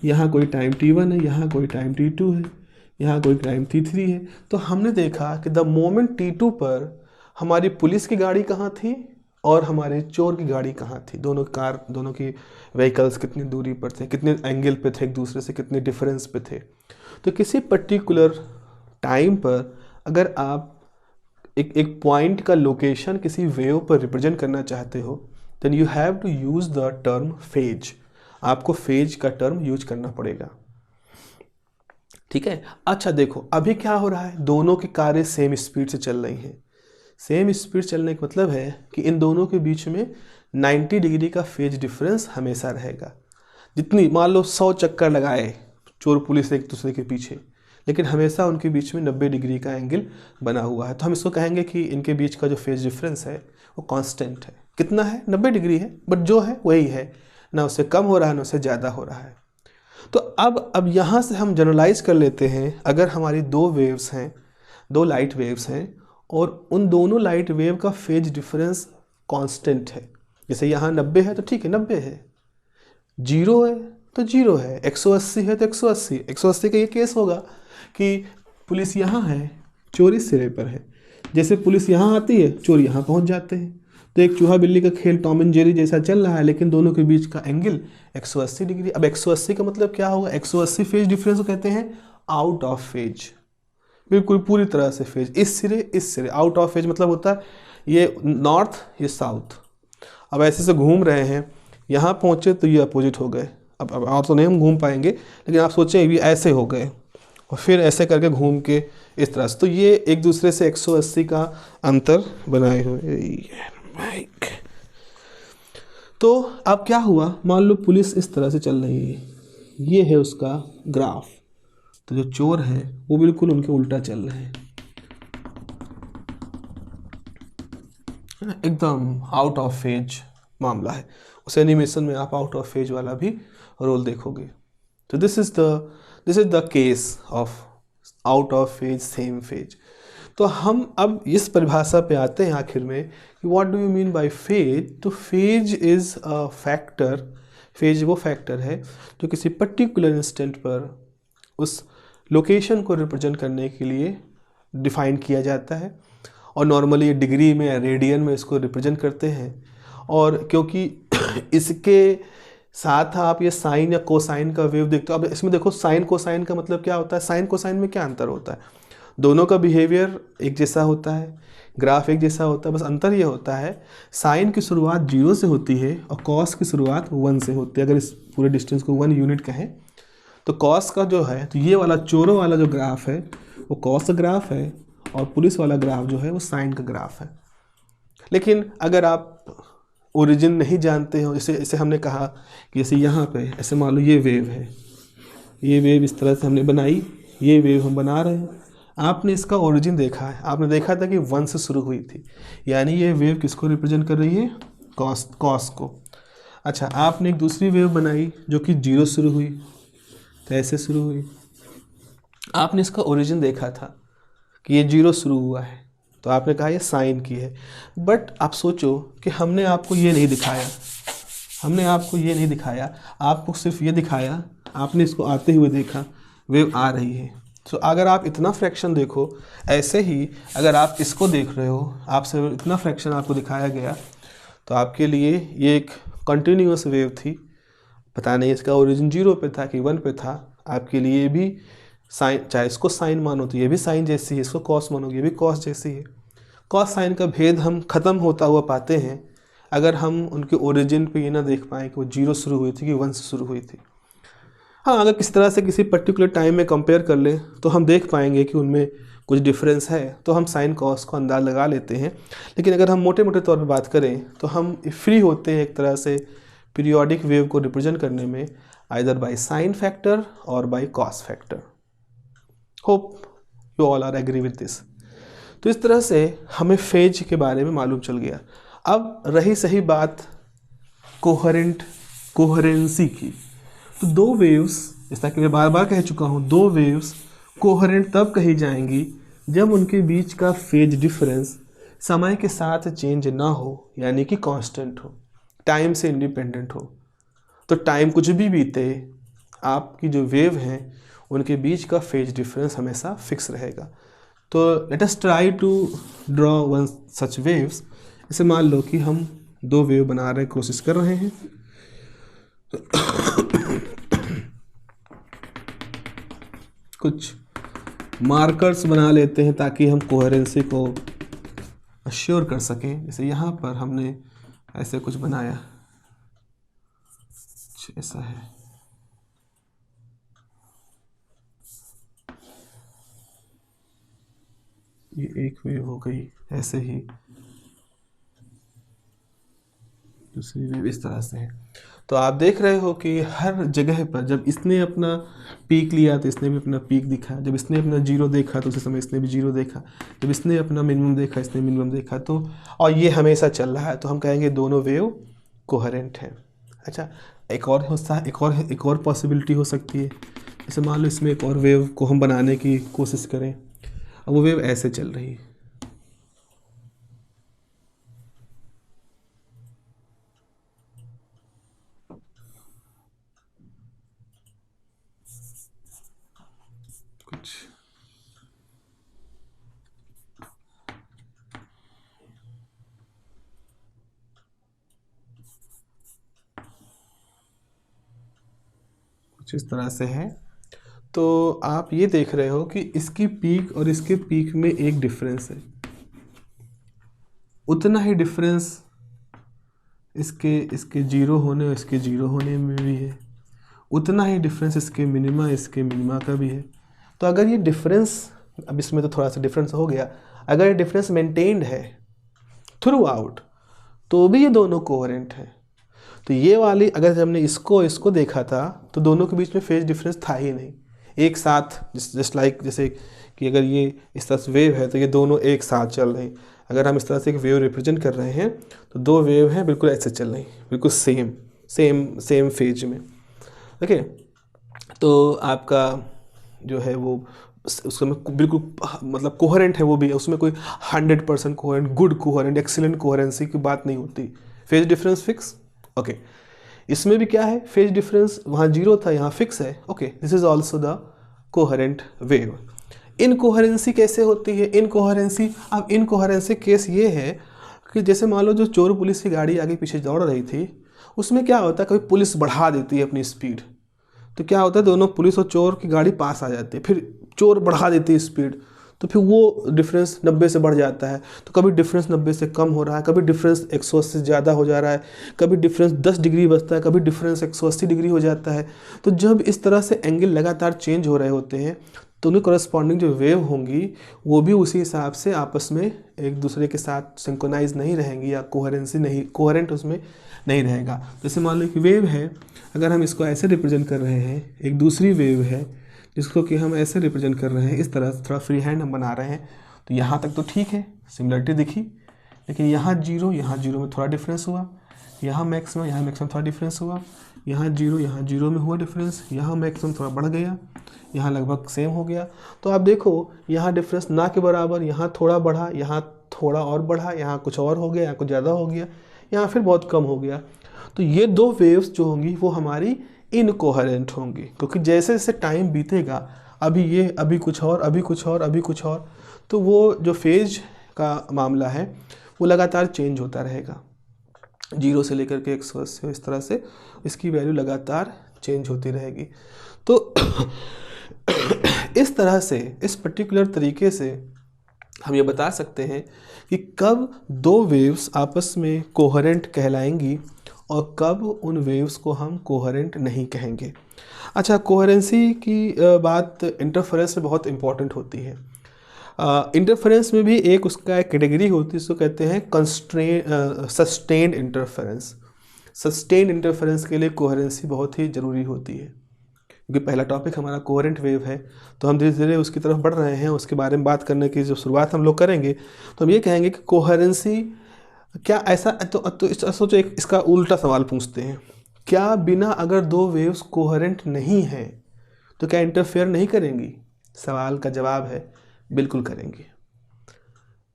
यहाँ कोई टाइम t1 है, यहाँ कोई टाइम t2 है, यहाँ कोई टाइम t3 है। तो हमने देखा कि द मोमेंट t2 पर हमारी पुलिस की गाड़ी कहाँ थी और हमारे चोर की गाड़ी कहाँ थी। दोनों की व्हीकल्स कितनी दूरी पर थे, कितने एंगल पे थे एक दूसरे से, कितने डिफरेंस पे थे। तो किसी पर्टिकुलर टाइम पर अगर आप एक पॉइंट का लोकेशन किसी वेव पर रिप्रेजेंट करना चाहते हो, then you have to use the term phase. आपको फेज का टर्म यूज करना पड़ेगा, ठीक है। अच्छा देखो अभी क्या हो रहा है, दोनों की कारें सेम स्पीड से चल रही हैं। सेम स्पीड चलने का मतलब है कि इन दोनों के बीच में 90 डिग्री का फेज डिफरेंस हमेशा रहेगा। जितनी मान लो 100 चक्कर लगाए चोर पुलिस एक दूसरे के पीछे, लेकिन हमेशा उनके बीच में 90 डिग्री का एंगल बना हुआ है। तो हम इसको कहेंगे कि इनके बीच का जो फेज डिफरेंस है वो कांस्टेंट है। कितना है, 90 डिग्री है, बट जो है वही है, ना उससे कम हो रहा है ना उससे ज़्यादा हो रहा है। तो अब यहाँ से हम जनरलाइज कर लेते हैं, अगर हमारी दो वेव्स हैं, दो लाइट वेव्स हैं और उन दोनों लाइट वेव का फेज डिफरेंस कांस्टेंट है, जैसे यहाँ 90 है तो ठीक है 90 है, 0 है तो 0 है, 180 है तो 180। 180 का ये केस होगा कि पुलिस यहाँ है, चोर इस सिरे पर है। जैसे पुलिस यहाँ आती है, चोर यहाँ पहुँच जाते हैं। तो एक चूहा बिल्ली का खेल टॉम एंड जेरी जैसा चल रहा है, लेकिन दोनों के बीच का एंगल 180 डिग्री। अब 180 का मतलब क्या होगा, 180 फेज डिफरेंस को कहते हैं आउट ऑफ फेज, बिल्कुल पूरी तरह से फेज, इस सिरे। आउट ऑफ फेज मतलब होता है ये नॉर्थ ये साउथ। अब ऐसे से घूम रहे हैं, यहाँ पहुँचे तो ये अपोजिट हो गए। अब और तो नहीं हम घूम पाएंगे, लेकिन आप सोचें ये ऐसे हो गए और फिर ऐसे करके घूम के इस तरह से, तो ये एक दूसरे से 180 का अंतर बनाए हुए। तो अब क्या हुआ, मान लो पुलिस इस तरह से चल रही है, ये है उसका ग्राफ, तो जो चोर है वो बिल्कुल उनके उल्टा चल रहे हैं, एकदम आउट ऑफ फेज मामला है। उस एनिमेशन में आप आउट ऑफ फेज वाला भी रोल देखोगे। तो this is the case of out of phase same phase. तो हम अब इस परिभाषा पे आते हैं आखिर में कि what do you mean by phase. तो phase is a factor, phase वो फैक्टर है जो किसी पर्टिकुलर इंस्टेंट पर उस लोकेशन को रिप्रेजेंट करने के लिए डिफाइन किया जाता है, और नॉर्मली डिग्री में या रेडियन में इसको रिप्रेजेंट करते हैं। और क्योंकि इसके साथ आप ये साइन या कोसाइन का वेव देखते हो। अब इसमें देखो साइन कोसाइन का मतलब क्या होता है, साइन कोसाइन में क्या अंतर होता है, दोनों का बिहेवियर एक जैसा होता है, ग्राफ एक जैसा होता है, बस अंतर ये होता है साइन की शुरुआत 0 से होती है और कॉस की शुरुआत 1 से होती है। अगर इस पूरे डिस्टेंस को 1 यूनिट कहें तो कॉस का जो है, तो ये वाला चोरों वाला जो ग्राफ है वो कॉस का ग्राफ है और पुलिस वाला ग्राफ जो है वो साइन का ग्राफ है। लेकिन अगर आप ओरिजिन नहीं जानते हो, जैसे हमने कहा कि जैसे यहाँ पे ऐसे मान लो ये वेव है, ये वेव इस तरह से हमने बनाई, ये वेव हम बना रहे हैं, आपने इसका ओरिजिन देखा है, आपने देखा था कि 1 से शुरू हुई थी, यानी ये वेव किसको रिप्रेजेंट कर रही है, कॉस को। अच्छा, आपने एक दूसरी वेव बनाई जो कि 0 शुरू हुई, तो ऐसे शुरू हुई, आपने इसका ओरिजिन देखा था कि ये 0 शुरू हुआ है, तो आपने कहा ये साइन की है। बट आप सोचो कि हमने आपको ये नहीं दिखाया, आपको सिर्फ ये दिखाया, आपने इसको आते हुए देखा, वेव आ रही है। तो अगर आप इतना फ्रैक्शन देखो, ऐसे ही अगर आप इसको देख रहे हो, आपसे इतना फ्रैक्शन आपको दिखाया गया, तो आपके लिए ये एक कंटिन्यूअस वेव थी। पता नहीं इसका ओरिजिन 0 पे था कि 1 पे था, आपके लिए भी साइन, चाहे इसको साइन मानो तो ये भी साइन जैसी है, इसको कॉस मानो ये भी कॉस जैसी है। कॉस साइन का भेद हम ख़त्म होता हुआ पाते हैं अगर हम उनके ओरिजिन पे ये ना देख पाएँ कि वो 0 शुरू हुई थी कि 1 से शुरू हुई थी। हाँ, अगर किस तरह से किसी पर्टिकुलर टाइम में कंपेयर कर लें तो हम देख पाएंगे कि उनमें कुछ डिफरेंस है, तो हम साइन कॉस को अंदाज़ लगा लेते हैं। लेकिन अगर हम मोटे मोटे तौर पर बात करें तो हम फ्री होते हैं एक तरह से पीरियोडिक वेव को रिप्रेजेंट करने में आइदर बाय साइन फैक्टर और by cos factor. Hope you all are agree with this. तो इस तरह से हमें फेज के बारे में मालूम चल गया। अब रही सही बात कोहेरेंसी की, तो दो वेव्स, जैसा कि मैं बार बार कह चुका हूँ, दो वेव्स कोहेरेंट तब कही जाएंगी जब उनके बीच का फेज डिफरेंस समय के साथ चेंज ना हो, यानी कि कांस्टेंट हो, टाइम से इंडिपेंडेंट हो। तो टाइम कुछ भी बीते, आपकी जो वेव हैं उनके बीच का फेज डिफरेंस हमेशा फिक्स रहेगा। तो let us try to draw one such waves. इसे मान लो कि हम दो वेव बना रहे कोशिश कर रहे हैं। कुछ मार्कर्स बना लेते हैं ताकि हम कोहेरेंसी को अश्योर कर सकें। जैसे यहाँ पर हमने ऐसे कुछ बनाया, कुछ ऐसा है, ये एक वेव हो गई, ऐसे ही दूसरी वेव इस तरह से है। तो आप देख रहे हो कि हर जगह पर जब इसने अपना पीक लिया तो इसने भी अपना पीक दिखा, जब इसने अपना जीरो देखा तो उसी समय इसने भी जीरो देखा, जब इसने अपना मिनिमम देखा इसने मिनिमम देखा। तो और ये हमेशा चल रहा है, तो हम कहेंगे दोनों वेव कोहेरेंट है। अच्छा, एक और पॉसिबिलिटी हो सकती है। जैसे मान लो इसमें एक और वेव को हम बनाने की कोशिश करें, अब वो वेव ऐसे चल रही है, कुछ इस तरह से है। तो आप ये देख रहे हो कि इसकी पीक और इसके पीक में एक डिफरेंस है, उतना ही डिफरेंस इसके जीरो होने और इसके जीरो होने में भी है, उतना ही डिफरेंस इसके मिनिमा का भी है। तो अगर ये डिफरेंस, अब इसमें तो थोड़ा सा डिफरेंस हो गया, अगर ये डिफरेंस मेंटेन्ड है थ्रू आउट तो भी ये दोनों कोहेरेंट है। तो ये वाली अगर हमने इसको देखा था तो दोनों के बीच में फेज डिफरेंस था ही नहीं, एक साथ, जस्ट लाइक जैसे कि अगर ये इस तरह से वेव है तो ये दोनों एक साथ चल रहे हैं। अगर हम इस तरह से एक वेव रिप्रेजेंट कर रहे हैं तो दो वेव हैं बिल्कुल ऐसे चल रही, बिल्कुल सेम फेज में। ओके, तो आपका जो है वो उसमें बिल्कुल मतलब कोहेरेंट है वो भी, उसमें कोई 100% coherent, good coherent, excellent coherency की बात नहीं होती। Phase difference fix, okay. इसमें भी क्या है, फेज डिफरेंस वहाँ जीरो था, यहाँ फिक्स है, okay. This is also the coherent wave. Incoherency कैसे होती है? इनकोहेरेंसी, अब इनकोहेरेंसी केस ये है कि जैसे मान लो जो चोर पुलिस की गाड़ी आगे पीछे दौड़ रही थी, उसमें क्या होता है, कभी पुलिस बढ़ा देती है अपनी स्पीड, तो क्या होता है दोनों पुलिस और चोर की गाड़ी पास आ जाती है, फिर चोर बढ़ा देती है स्पीड, तो फिर वो डिफरेंस 90 से बढ़ जाता है। तो कभी डिफरेंस 90 से कम हो रहा है, कभी डिफरेंस 180 से ज़्यादा हो जा रहा है, कभी डिफरेंस 10 डिग्री बचता है, कभी डिफरेंस 180 डिग्री हो जाता है। तो जब इस तरह से एंगल लगातार चेंज हो रहे होते हैं तो उन्हें कॉरस्पॉन्डिंग जो वेव होंगी वो भी उसी हिसाब से आपस में एक दूसरे के साथ सिंक्रोनाइज नहीं रहेंगी या कोहेरेंट उसमें नहीं रहेगा। जैसे मान लो कि वेव है, अगर हम इसको ऐसे रिप्रेजेंट कर रहे हैं, एक दूसरी वेव है जिसको कि हम ऐसे रिप्रेजेंट कर रहे हैं, इस तरह थोड़ा फ्री हैंड हम बना रहे हैं, तो यहाँ तक तो ठीक है, सिमिलरिटी दिखी, लेकिन यहाँ जीरो में थोड़ा डिफरेंस हुआ, यहाँ मैक्सिमम थोड़ा डिफरेंस हुआ, यहाँ जीरो में हुआ डिफरेंस, यहाँ मैक्सिमम थोड़ा बढ़ गया, यहाँ लगभग सेम हो गया। तो आप देखो यहाँ डिफरेंस ना के बराबर, यहाँ थोड़ा बढ़ा, यहाँ थोड़ा और बढ़ा, यहाँ कुछ और हो गया, यहाँ कुछ ज़्यादा हो गया, यहाँ फिर बहुत कम हो गया। तो ये दो वेव्स जो होंगी वो हमारी इनकोहेरेंट होंगी, क्योंकि जैसे जैसे टाइम बीतेगा, अभी ये, अभी कुछ और, अभी कुछ और, अभी कुछ और, तो वो जो फेज का मामला है वो लगातार चेंज होता रहेगा, 0 से लेकर के 180, इस तरह से इसकी वैल्यू लगातार चेंज होती रहेगी। तो इस तरह से, इस पर्टिकुलर तरीके से हम ये बता सकते हैं कि कब दो वेव्स आपस में कोहेरेंट कहलाएंगी और कब उन वेव्स को हम कोहेरेंट नहीं कहेंगे। अच्छा, कोहेरेंसी की बात इंटरफेरेंस में बहुत इंपॉर्टेंट होती है। इंटरफेरेंस में भी एक उसका एक कैटेगरी होती है, जिसको कहते हैं सस्टेन्ड इंटरफेरेंस। सस्टेन इंटरफेरेंस के लिए कोहेरेंसी बहुत ही ज़रूरी होती है, क्योंकि पहला टॉपिक हमारा कोहेरेंट वेव है। तो हम धीरे धीरे उसकी तरफ बढ़ रहे हैं, उसके बारे में बात करने की जो शुरुआत हम लोग करेंगे तो हम ये कहेंगे कि कोहेरेंसी क्या ऐसा, तो सोचो एक इसका उल्टा सवाल पूछते हैं, क्या बिना अगर दो वेव्स कोहेरेंट नहीं हैं तो क्या इंटरफेयर नहीं करेंगी? सवाल का जवाब है बिल्कुल करेंगी।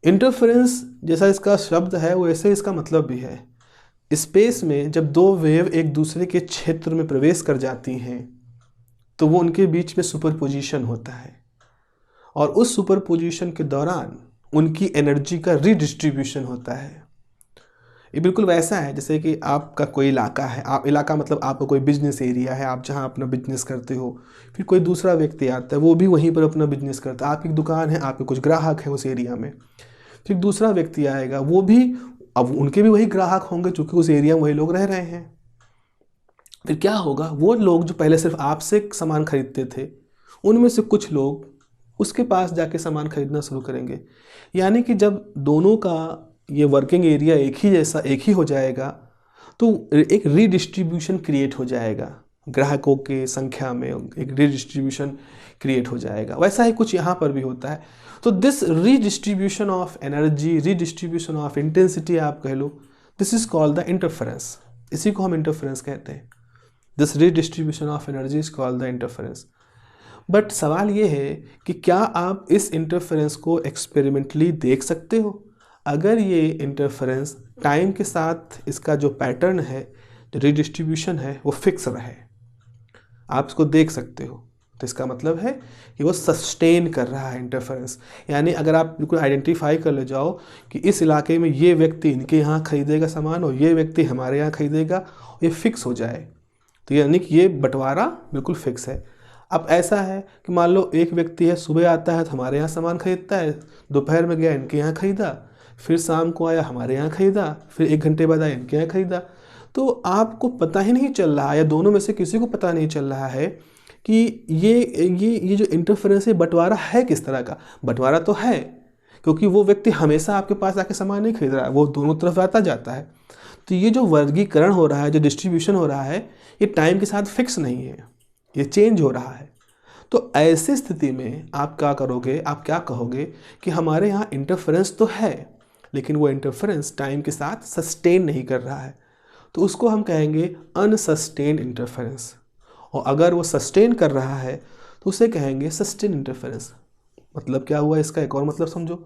इंटरफेरेंस जैसा इसका शब्द है वैसे इसका मतलब भी है। स्पेस में जब दो वेव एक दूसरे के क्षेत्र में प्रवेश कर जाती हैं तो वो उनके बीच में सुपरपोजिशन होता है, और उस सुपरपोजिशन के दौरान उनकी एनर्जी का रीडिस्ट्रीब्यूशन होता है। ये बिल्कुल वैसा है जैसे कि आपका कोई इलाका है, आप इलाका मतलब आपका कोई बिजनेस एरिया है, आप जहाँ अपना बिजनेस करते हो, फिर कोई दूसरा व्यक्ति आता है वो भी वहीं पर अपना बिजनेस करता है, आपकी दुकान है, आपके कुछ ग्राहक हैं उस एरिया में, फिर दूसरा व्यक्ति आएगा वो भी, अब उनके भी वही ग्राहक होंगे चूँकि उस एरिया में वही लोग रह रहे हैं। फिर क्या होगा, वो लोग जो पहले सिर्फ आपसे सामान खरीदते थे उनमें से कुछ लोग उसके पास जाके सामान खरीदना शुरू करेंगे। यानी कि जब दोनों का ये वर्किंग एरिया एक ही जैसा एक ही हो जाएगा तो एक रीडिस्ट्रीब्यूशन क्रिएट हो जाएगा, ग्राहकों के संख्या में एक रीडिस्ट्रीब्यूशन क्रिएट हो जाएगा। वैसा ही कुछ यहाँ पर भी होता है। तो this redistribution of energy, redistribution of intensity आप कह लो, this is called the interference. इसी को हम इंटरफेरेंस कहते हैं। This redistribution of energy is called the interference. But सवाल ये है कि क्या आप इस इंटरफेरेंस को एक्सपेरिमेंटली देख सकते हो? अगर ये इंटरफेरेंस टाइम के साथ इसका जो पैटर्न है, जो रीडिस्ट्रीब्यूशन है वो फिक्स रहे, आप इसको देख सकते हो, तो इसका मतलब है कि वो सस्टेन कर रहा है इंटरफेरेंस। यानी अगर आप बिल्कुल आइडेंटिफाई कर ले जाओ कि इस इलाके में ये व्यक्ति इनके यहाँ खरीदेगा सामान और ये व्यक्ति हमारे यहाँ खरीदेगा, ये फिक्स हो जाए, तो यानी कि ये बंटवारा बिल्कुल फिक्स है। अब ऐसा है कि मान लो एक व्यक्ति है, सुबह आता है तो हमारे यहाँ सामान खरीदता है, दोपहर में गया इनके यहाँ खरीदा, फिर शाम को आया हमारे यहाँ खरीदा, फिर 1 घंटे बाद आया इनके यहाँ खरीदा। तो आपको पता ही नहीं चल रहा है, या दोनों में से किसी को पता नहीं चल रहा है कि ये जो इंटरफेरेंस है बंटवारा है किस तरह का। बंटवारा तो है क्योंकि वो व्यक्ति हमेशा आपके पास आके सामान नहीं खरीद रहा है, वो दोनों तरफ आता जाता है। तो ये जो वर्गीकरण हो रहा है, जो डिस्ट्रीब्यूशन हो रहा है, ये टाइम के साथ फिक्स नहीं है, ये चेंज हो रहा है। तो ऐसी स्थिति में आप क्या करोगे, आप क्या कहोगे कि हमारे यहाँ इंटरफेरेंस तो है लेकिन वो इंटरफेरेंस टाइम के साथ सस्टेन नहीं कर रहा है, तो उसको हम कहेंगे अनसस्टेन इंटरफेरेंस। और अगर वो सस्टेन कर रहा है तो उसे कहेंगे सस्टेन इंटरफेरेंस। मतलब क्या हुआ, इसका एक और मतलब समझो।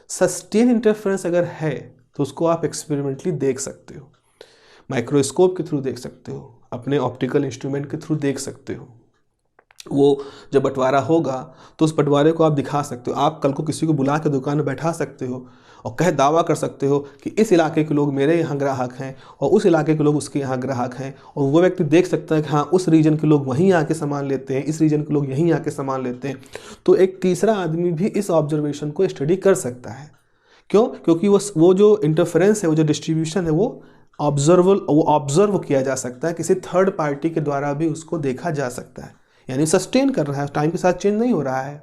सस्टेन इंटरफेरेंस अगर है तो उसको आप एक्सपेरिमेंटली देख सकते हो, माइक्रोस्कोप के थ्रू देख सकते हो, अपने ऑप्टिकल इंस्ट्रूमेंट के थ्रू देख सकते हो। वो जब बंटवारा होगा तो उस बंटवारे को आप दिखा सकते हो। आप कल को किसी को बुला के दुकान में बैठा सकते हो और कह दावा कर सकते हो कि इस इलाके के लोग मेरे यहाँ ग्राहक हैं और उस इलाके के लोग उसके यहाँ ग्राहक हैं, और वो व्यक्ति देख सकता है कि हाँ उस रीजन के लोग वहीं आके सामान लेते हैं, इस रीजन के लोग यहीं आके सामान लेते हैं। तो एक तीसरा आदमी भी इस ऑब्जर्वेशन को स्टडी कर सकता है। क्यों? क्योंकि वो जो इंटरफेरेंस है, वो जो डिस्ट्रीब्यूशन है, वो ऑब्जर्व किया जा सकता है, किसी थर्ड पार्टी के द्वारा भी उसको देखा जा सकता है। यानी सस्टेन कर रहा है, टाइम के साथ चेंज नहीं हो रहा है।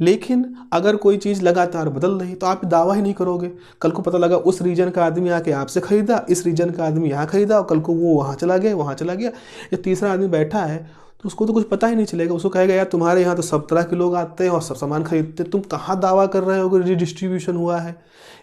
लेकिन अगर कोई चीज़ लगातार बदल रही तो आप दावा ही नहीं करोगे। कल को पता लगा उस रीजन का आदमी आके आपसे खरीदा, इस रीजन का आदमी यहाँ खरीदा, और कल को वो वहाँ चला गया, वहाँ चला गया। या तीसरा आदमी बैठा है तो उसको तो कुछ पता ही नहीं चलेगा। उसको कहेगा यार तुम्हारे यहाँ तो सब तरह के लोग आते हैं और सब सामान खरीदते हैं, तुम कहाँ दावा कर रहे हो कि रीडिस्ट्रीब्यूशन हुआ है,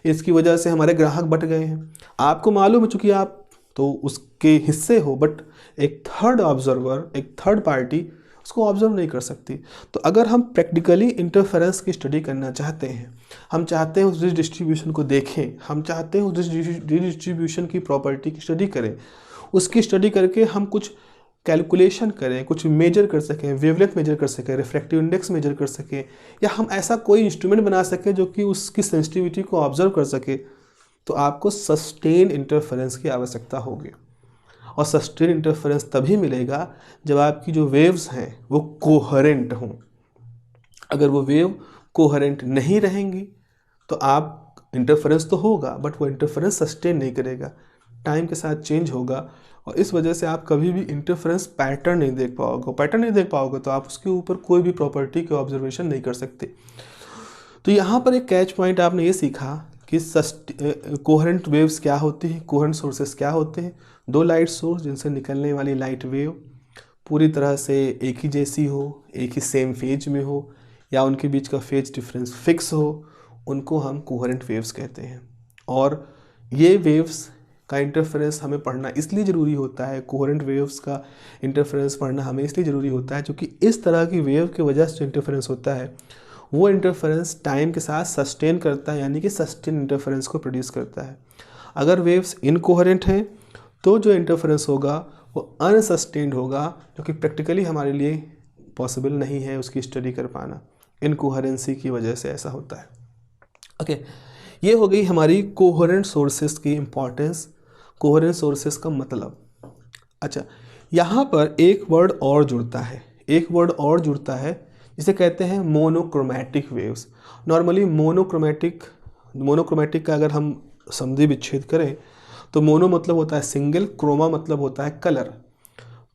इसकी वजह से हमारे ग्राहक बट गए हैं। आपको मालूम है चूँकि आप तो उसके हिस्से हो, बट एक थर्ड ऑब्जर्वर, एक थर्ड पार्टी उसको ऑब्जर्व नहीं कर सकती। तो अगर हम प्रैक्टिकली इंटरफेरेंस की स्टडी करना चाहते हैं, हम चाहते हैं उस डिस्ट्रीब्यूशन को देखें, हम चाहते हैं उस डिस्ट्रीब्यूशन की प्रॉपर्टी की स्टडी करें, उसकी स्टडी करके हम कुछ कैलकुलेशन करें, कुछ मेजर कर सकें, वेवलेंथ मेजर कर सकें, रिफ्रैक्टिव इंडेक्स मेजर कर सकें, या हम ऐसा कोई इंस्ट्रूमेंट बना सकें जो कि उसकी सेंसिटिविटी को ऑब्जर्व कर सके, तो आपको सस्टेन इंटरफेरेंस की आवश्यकता होगी। और सस्टेन इंटरफेरेंस तभी मिलेगा जब आपकी जो वेव्स हैं वो कोहेरेंट हों। अगर वो वेव कोहेरेंट नहीं रहेंगी तो आप इंटरफेरेंस तो होगा बट वो इंटरफेरेंस सस्टेन नहीं करेगा, टाइम के साथ चेंज होगा, और इस वजह से आप कभी भी इंटरफेरेंस पैटर्न नहीं देख पाओगे। पैटर्न नहीं देख पाओगे तो आप उसके ऊपर कोई भी प्रॉपर्टी के ऑब्जर्वेशन नहीं कर सकते। तो यहाँ पर एक कैच पॉइंट आपने ये सीखा कि कोहेरेंट वेव्स क्या होती हैं, कोहेरेंट सोर्सेस क्या होते हैं। दो लाइट सोर्स जिनसे निकलने वाली लाइट वेव पूरी तरह से एक ही जैसी हो, एक ही सेम फेज में हो, या उनके बीच का फेज डिफरेंस फिक्स हो, उनको हम कोहेरेंट वेव्स कहते हैं। और ये वेव्स का इंटरफेरेंस हमें पढ़ना इसलिए ज़रूरी होता है, कोहेरेंट वेव्स का इंटरफेरेंस पढ़ना हमें इसलिए ज़रूरी होता है क्योंकि इस तरह की वेव की वजह से जो इंटरफेरेंस होता है वो इंटरफेरेंस टाइम के साथ सस्टेन करता है, यानी कि सस्टेन इंटरफेरेंस को प्रोड्यूस करता है। अगर वेव्स इनकोहेरेंट हैं तो जो इंटरफेरेंस होगा वो अनसस्टेन्ड होगा, जो कि प्रैक्टिकली हमारे लिए पॉसिबल नहीं है उसकी स्टडी कर पाना। इनकोहेरेंसी की वजह से ऐसा होता है। ओके, ये हो गई हमारी कोहेरेंट सोर्सेस की इम्पॉर्टेंस, कोहेरेंट सोर्सेस का मतलब। अच्छा, यहाँ पर एक वर्ड और जुड़ता है, एक वर्ड और जुड़ता है जिसे कहते हैं मोनोक्रोमैटिक वेव्स। नॉर्मली मोनोक्रोमैटिक का अगर हम संधि विच्छेद करें तो मोनो मतलब होता है सिंगल, क्रोमा मतलब होता है कलर।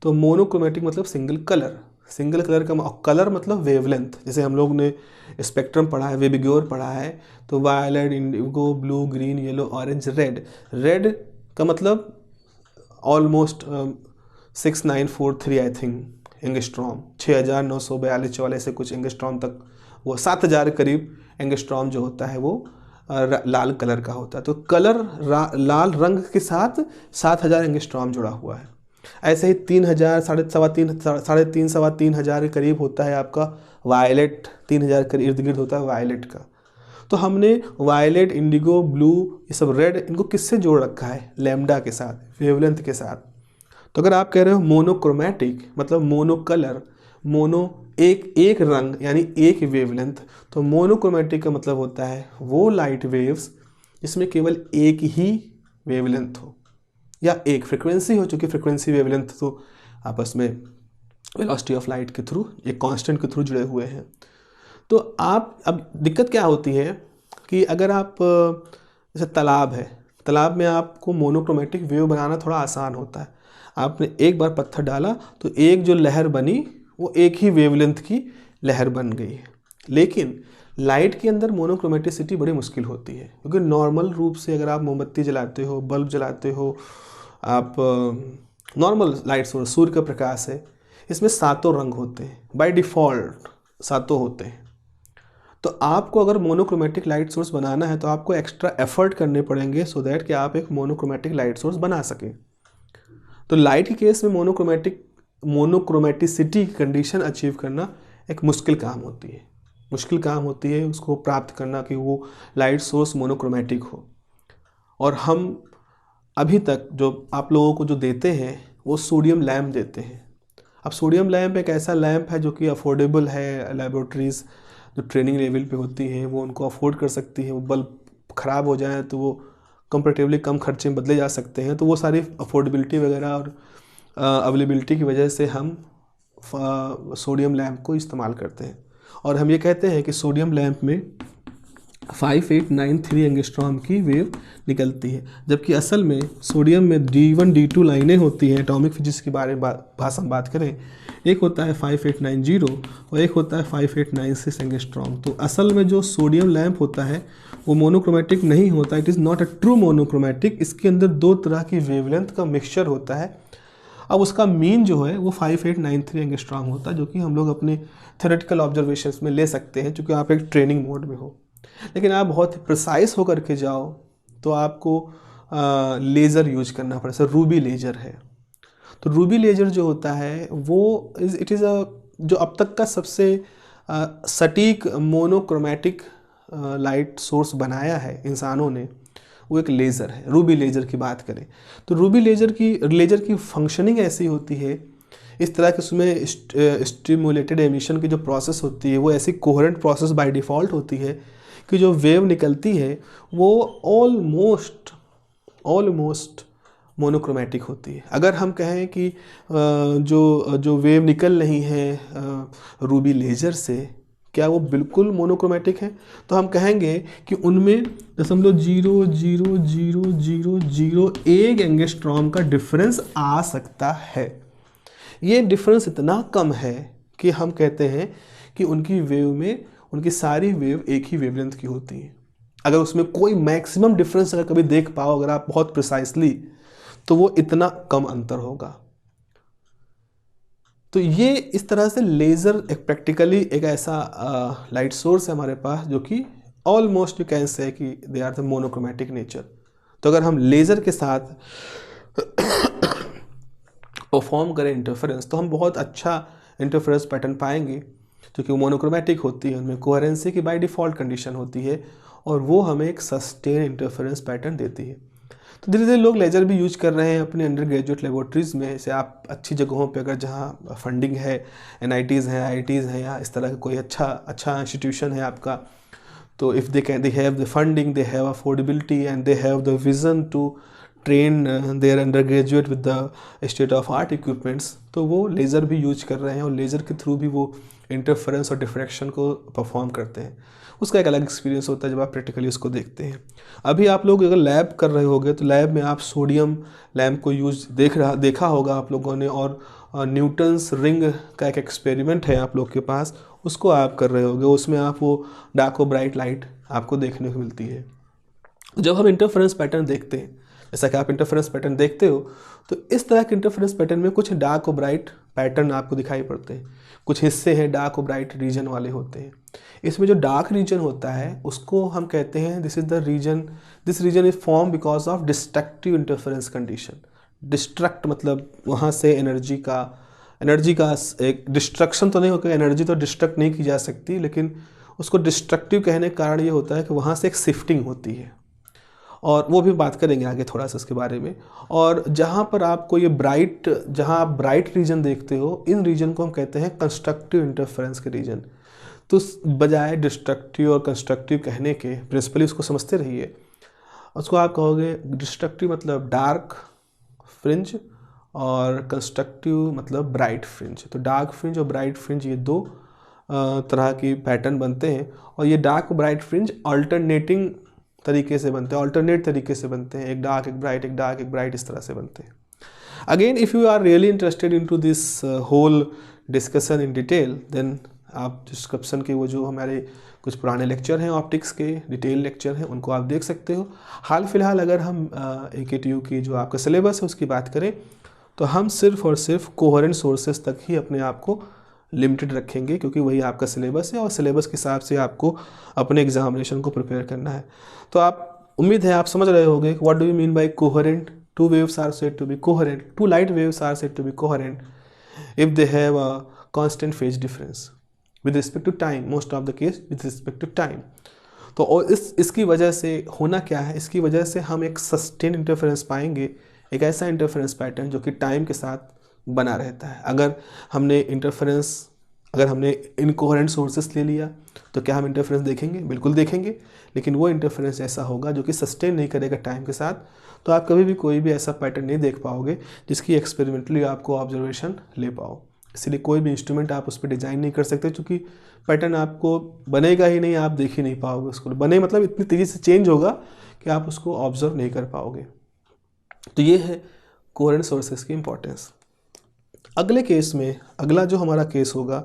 तो मोनोक्रोमैटिक मतलब सिंगल कलर, सिंगल कलर का, और कलर मतलब वेवलेंथ। जैसे हम लोग ने स्पेक्ट्रम पढ़ा है, वेबिग्योर पढ़ा है, तो violet, indigo, blue, green, yellow, orange, red. Red का मतलब ऑलमोस्ट 6943 आई थिंक एंगस्ट्रॉम, 6942 से कुछ एंगस्ट्रॉम तक, वो 7000 करीब एंगस्ट्रॉम जो होता है वो लाल कलर का होता है। तो कलर लाल रंग के साथ 7000 एंगस्ट्रॉम जुड़ा हुआ है। ऐसे ही 3000, साढ़े तीन सवा तीन हज़ार के करीब होता है आपका वायलेट, 3000 के इर्द गिर्द होता है वायलेट का। तो हमने वायलेट, इंडिगो, ब्लू, ये सब रेड, इनको किससे जोड़ रखा है? लैम्डा के साथ, वेवलेंथ के साथ। तो अगर आप कह रहे हो मोनोक्रोमैटिक मतलब मोनो कलर, मोनो एक रंग यानी एक वेवलेंथ, तो मोनोक्रोमैटिक का मतलब होता है वो लाइट वेव्स जिसमें केवल एक ही वेवलेंथ हो या एक फ्रिक्वेंसी हो, चूँकि फ्रिक्वेंसी वेवलेंथ तो आपस में वेलोसिटी ऑफ लाइट के थ्रू, एक कांस्टेंट के थ्रू जुड़े हुए हैं। तो आप, अब दिक्कत क्या होती है कि अगर आप, जैसे तालाब है, तालाब में आपको मोनोक्रोमैटिक वेव बनाना थोड़ा आसान होता है। आपने एक बार पत्थर डाला तो एक जो लहर बनी वो एक ही वेवलेंथ की लहर बन गई है। लेकिन लाइट के अंदर मोनोक्रोमेटिसिटी बड़ी मुश्किल होती है, क्योंकि नॉर्मल रूप से अगर आप मोमबत्ती जलाते हो, बल्ब जलाते हो, आप नॉर्मल लाइट सोर्स, सूर्य का प्रकाश है, इसमें सातों रंग होते हैं, बाय डिफ़ॉल्ट सातों होते हैं। तो आपको अगर मोनोक्रोमेटिक लाइट सोर्स बनाना है तो आपको एक्स्ट्रा एफर्ट करने पड़ेंगे सो दैट कि आप एक मोनोक्रोमेटिक लाइट सोर्स बना सकें। तो लाइट के केस में मोनोक्रोमेटिसिटी की कंडीशन अचीव करना एक मुश्किल काम होती है, मुश्किल काम होती है उसको प्राप्त करना कि वो लाइट सोर्स मोनोक्रोमेटिक हो। और हम अभी तक जो आप लोगों को जो देते हैं वो सोडियम लैम्प देते हैं। अब सोडियम लैम्प एक ऐसा लैम्प है जो कि अफोर्डेबल है, लैबोरेटरीज़ जो ट्रेनिंग लेवल पे होती हैं वो उनको अफोर्ड कर सकती हैं। वो बल्ब ख़राब हो जाए तो वो कंपैरेटिवली कम खर्चे में बदले जा सकते हैं। तो वो सारी अफोर्डेबिलिटी वगैरह और अवेलेबिलिटी की वजह से हम सोडियम लैम्प को इस्तेमाल करते हैं। और हम ये कहते हैं कि सोडियम लैम्प में 5893 एंगस्ट्रॉम की वेव निकलती है, जबकि असल में सोडियम में D1 D2 लाइनें होती हैं। एटॉमिक फिजिक्स के बारे में भाषा में बात करें, एक होता है 5890 और एक होता है 5896 एंगस्ट्रॉम। तो असल में जो सोडियम लैम्प होता है वो मोनोक्रोमेटिक नहीं होता, it is not a true monochromatic. इसके अंदर दो तरह की वेवलेंथ का मिक्सचर होता है। अब उसका मीन जो है वो 5893 एंगस्ट्रॉम होता है, जो कि हम लोग अपने थ्योरेटिकल ऑब्जर्वेशंस में ले सकते हैं, क्योंकि आप एक ट्रेनिंग मोड में हो। लेकिन आप बहुत प्रिसाइज होकर के जाओ तो आपको लेज़र यूज करना पड़े। जैसे रूबी लेजर है, तो रूबी लेजर जो होता है वो इट इज़ जो अब तक का सबसे सटीक मोनोक्रोमैटिक लाइट सोर्स बनाया है इंसानों ने, वो एक लेज़र है। रूबी लेजर की बात करें तो रूबी लेजर की फंक्शनिंग ऐसी होती है, इस तरह के उसमें स्टिमुलेटेड एमिशन की जो प्रोसेस होती है वो ऐसी कोहेरेंट प्रोसेस बाय डिफ़ॉल्ट होती है कि जो वेव निकलती है वो ऑलमोस्ट मोनोक्रोमैटिक होती है। अगर हम कहें कि जो वेव निकल रही है रूबी लेजर से, क्या वो बिल्कुल मोनोक्रोमैटिक है? तो हम कहेंगे कि उनमें 0.00001 एंगस्ट्रॉम का डिफरेंस आ सकता है। ये डिफरेंस इतना कम है कि हम कहते हैं कि उनकी वेव में, उनकी सारी वेव एक ही वेवलेंथ की होती हैं। अगर उसमें कोई मैक्सिमम डिफरेंस अगर कभी देख पाओ अगर आप बहुत प्रिसाइसली, तो वो इतना कम अंतर होगा। तो ये इस तरह से लेज़र एक प्रैक्टिकली एक ऐसा लाइट सोर्स है हमारे पास जो कि ऑलमोस्ट यू कैन से कि they are the monochromatic nature. तो अगर हम लेज़र के साथ परफॉर्म करें इंटरफेरेंस तो हम बहुत अच्छा इंटरफेरेंस पैटर्न पाएंगे, क्योंकि वो मोनोक्रोमेटिक होती है, उनमें कोहेरेंसी की बाय डिफ़ॉल्ट कंडीशन होती है और वो हमें एक सस्टेन इंटरफेरेंस पैटर्न देती है। तो धीरे धीरे लोग लेज़र भी यूज कर रहे हैं अपने अंडर ग्रेजुएट लेबोरेटरीज़ में। जैसे आप अच्छी जगहों पे अगर जहाँ फंडिंग है, NITs हैं, IITs हैं, या इस तरह का कोई अच्छा इंस्टीट्यूशन है आपका, तो if they have the funding, they have affordability and they have the vision to train their undergraduate with the state of art equipments, तो वो लेज़र भी यूज कर रहे हैं और लेज़र के थ्रू भी वो इंटरफेरेंस और डिफ्रैक्शन को परफॉर्म करते हैं। उसका एक अलग एक्सपीरियंस होता है जब आप प्रैक्टिकली उसको देखते हैं। अभी आप लोग अगर लैब कर रहे होगे तो लैब में आप सोडियम लैम्प को देखा होगा आप लोगों ने, और न्यूटन्स रिंग का एक एक्सपेरिमेंट है आप लोग के पास, उसको आप कर रहे होगे। उसमें आप वो डार्क और ब्राइट लाइट आपको देखने को मिलती है। जब हम इंटरफेरेंस पैटर्न देखते हैं, जैसा कि आप इंटरफेरेंस पैटर्न देखते हो, तो इस तरह के इंटरफेरेंस पैटर्न में कुछ डार्क और ब्राइट पैटर्न आपको दिखाई पड़ते हैं, कुछ हिस्से हैं डार्क और ब्राइट रीजन वाले होते हैं। इसमें जो डार्क रीजन होता है उसको हम कहते हैं this region is form because of destructive interference condition. Destruct मतलब वहाँ से एनर्जी का एक डिस्ट्रक्शन तो नहीं होगा, एनर्जी तो डिस्ट्रक्ट नहीं की जा सकती, लेकिन उसको डिस्ट्रक्टिव कहने का कारण ये होता है कि वहाँ से एक शिफ्टिंग होती है, और वो भी बात करेंगे आगे थोड़ा सा इसके बारे में। और जहाँ पर आपको ये जहाँ आप ब्राइट रीजन देखते हो, इन रीजन को हम कहते हैं कंस्ट्रक्टिव इंटरफेरेंस के रीजन। तो बजाय डिस्ट्रक्टिव और कंस्ट्रक्टिव कहने के प्रिंसिपली उसको समझते रहिए। उसको आप कहोगे डिस्ट्रक्टिव मतलब डार्क फ्रिंज और कंस्ट्रक्टिव मतलब ब्राइट फ्रिंज। तो डार्क फ्रिंज और ब्राइट फ्रिंज ये दो तरह की पैटर्न बनते हैं, और ये डार्क और ब्राइट फ्रिंज अल्टरनेट तरीके से बनते हैं, एक डार्क एक ब्राइट, एक डार्क एक ब्राइट, इस तरह से बनते हैं। Again if you are really interested into this whole discussion in detail, then आप डिस्क्रिप्शन के वो जो हमारे कुछ पुराने लेक्चर हैं ऑप्टिक्स के, डिटेल लेक्चर हैं, उनको आप देख सकते हो। हाल फिलहाल अगर हम AKTU की जो आपका सिलेबस है उसकी बात करें, तो हम सिर्फ और सिर्फ कोहेरेंट सोर्सेज तक ही अपने आप को लिमिटेड रखेंगे, क्योंकि वही आपका सिलेबस है और सिलेबस के हिसाब से आपको अपने एग्जामिनेशन को प्रिपेयर करना है। तो आप उम्मीद है आप समझ रहे होंगे what do you mean by coherent. Two waves are said to be coherent, two light waves are said to be coherent if they have a constant phase difference with respect to time, most of the case with respect to time. तो और इसकी वजह से होना क्या है, इसकी वजह से हम एक सस्टेन इंटरफेरेंस पाएंगे, एक ऐसा इंटरफेरेंस पैटर्न जो कि टाइम के साथ बना रहता है। अगर हमने इनकोहेरेंट सोर्सेस ले लिया तो क्या हम इंटरफेरेंस देखेंगे? बिल्कुल देखेंगे, लेकिन वो इंटरफेरेंस ऐसा होगा जो कि सस्टेन नहीं करेगा टाइम के साथ। तो आप कभी भी कोई भी ऐसा पैटर्न नहीं देख पाओगे जिसकी एक्सपेरिमेंटली आपको ऑब्जर्वेशन ले पाओ। इसलिए कोई भी इंस्ट्रूमेंट आप उस पर डिज़ाइन नहीं कर सकते, क्योंकि पैटर्न आपको बनेगा ही नहीं, आप देख ही नहीं पाओगे उसको। बने मतलब इतनी तेज़ी से चेंज होगा कि आप उसको ऑब्जर्व नहीं कर पाओगे। तो ये है कोहेरेंट सोर्सेस की इंपॉर्टेंस। अगले केस में, अगला जो हमारा केस होगा,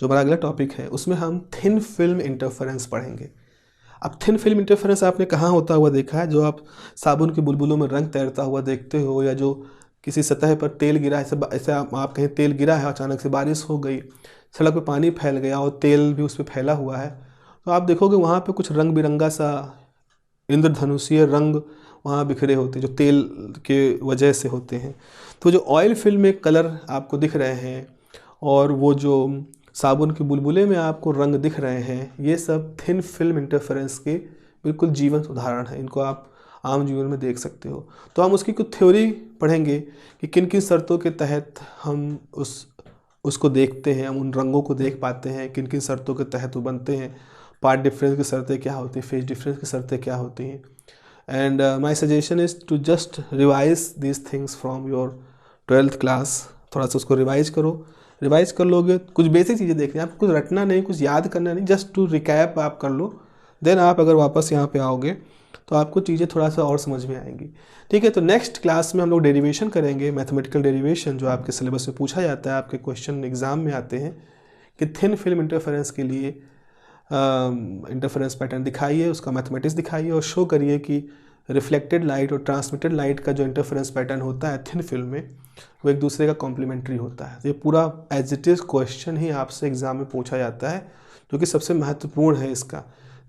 जो हमारा अगला टॉपिक है, उसमें हम थिन फिल्म इंटरफेरेंस पढ़ेंगे। अब थिन फिल्म इंटरफेरेंस आपने कहाँ होता हुआ देखा है? जो आप साबुन के बुलबुलों में रंग तैरता हुआ देखते हो, या जो किसी सतह पर तेल गिरा है, ऐसे आप कहीं तेल गिरा है, अचानक से बारिश हो गई, सड़क पे पानी फैल गया और तेल भी उस पर फैला हुआ है, तो आप देखोगे वहाँ पे कुछ रंग बिरंगा सा इंद्रधनुषीय रंग वहाँ बिखरे होते हैं, जो तेल के वजह से होते हैं। तो जो ऑयल फिल्म में कलर आपको दिख रहे हैं और वो जो साबुन के बुलबुले में आपको रंग दिख रहे हैं, ये सब थिन फिल्म इंटरफेरेंस के बिल्कुल जीवंत उदाहरण हैं। इनको आप आम जीवन में देख सकते हो। तो हम उसकी कुछ थ्योरी पढ़ेंगे कि किन किन शर्तों के तहत हम उसको देखते हैं, हम उन रंगों को देख पाते हैं, किन किन शर्तों के तहत वो बनते हैं, पार्ट डिफरेंस की शर्तें क्या होती हैं, फेज डिफरेंस की शर्तें क्या होती हैं। And my suggestion is to just revise these things from your 12th class. थोड़ा सा उसको रिवाइज कर लोगे, कुछ बेसिक चीज़ें देखनी, आप कुछ रटना नहीं, कुछ याद करना नहीं, जस्ट टू रिकैप आप कर लो। देन आप अगर वापस यहाँ पे आओगे तो आपको चीज़ें थोड़ा सा और समझ में आएंगी। ठीक है, तो नेक्स्ट क्लास में हम लोग डेरिवेशन करेंगे, मैथमेटिकल डेरिवेशन, जो आपके सिलेबस में पूछा जाता है, आपके क्वेश्चन एग्जाम में आते हैं कि थिन फिल्म इंटरफेरेंस के लिए इंटरफेरेंस पैटर्न दिखाइए, उसका मैथमेटिक्स दिखाइए और शो करिए कि रिफ्लेक्टेड लाइट और ट्रांसमिटेड लाइट का जो इंटरफेरेंस पैटर्न होता है थिन फिल्म में वो एक दूसरे का कॉम्प्लीमेंट्री होता है। तो ये पूरा एज इट इज़ क्वेश्चन ही आपसे एग्जाम में पूछा जाता है, जो कि सबसे महत्वपूर्ण है इसका।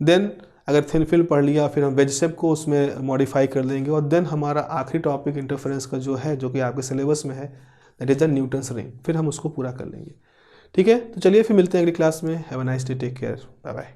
देन अगर थिन फिल्म पढ़ लिया, फिर हम वेज शेप को उसमें मॉडिफाई कर देंगे, और देन हमारा आखिरी टॉपिक इंटरफेरेंस का जो है, जो कि आपके सिलेबस में है, that is the Newton's ring, फिर हम उसको पूरा कर लेंगे। ठीक है, तो चलिए फिर मिलते हैं अगली क्लास में। Have a nice day, take care, bye bye.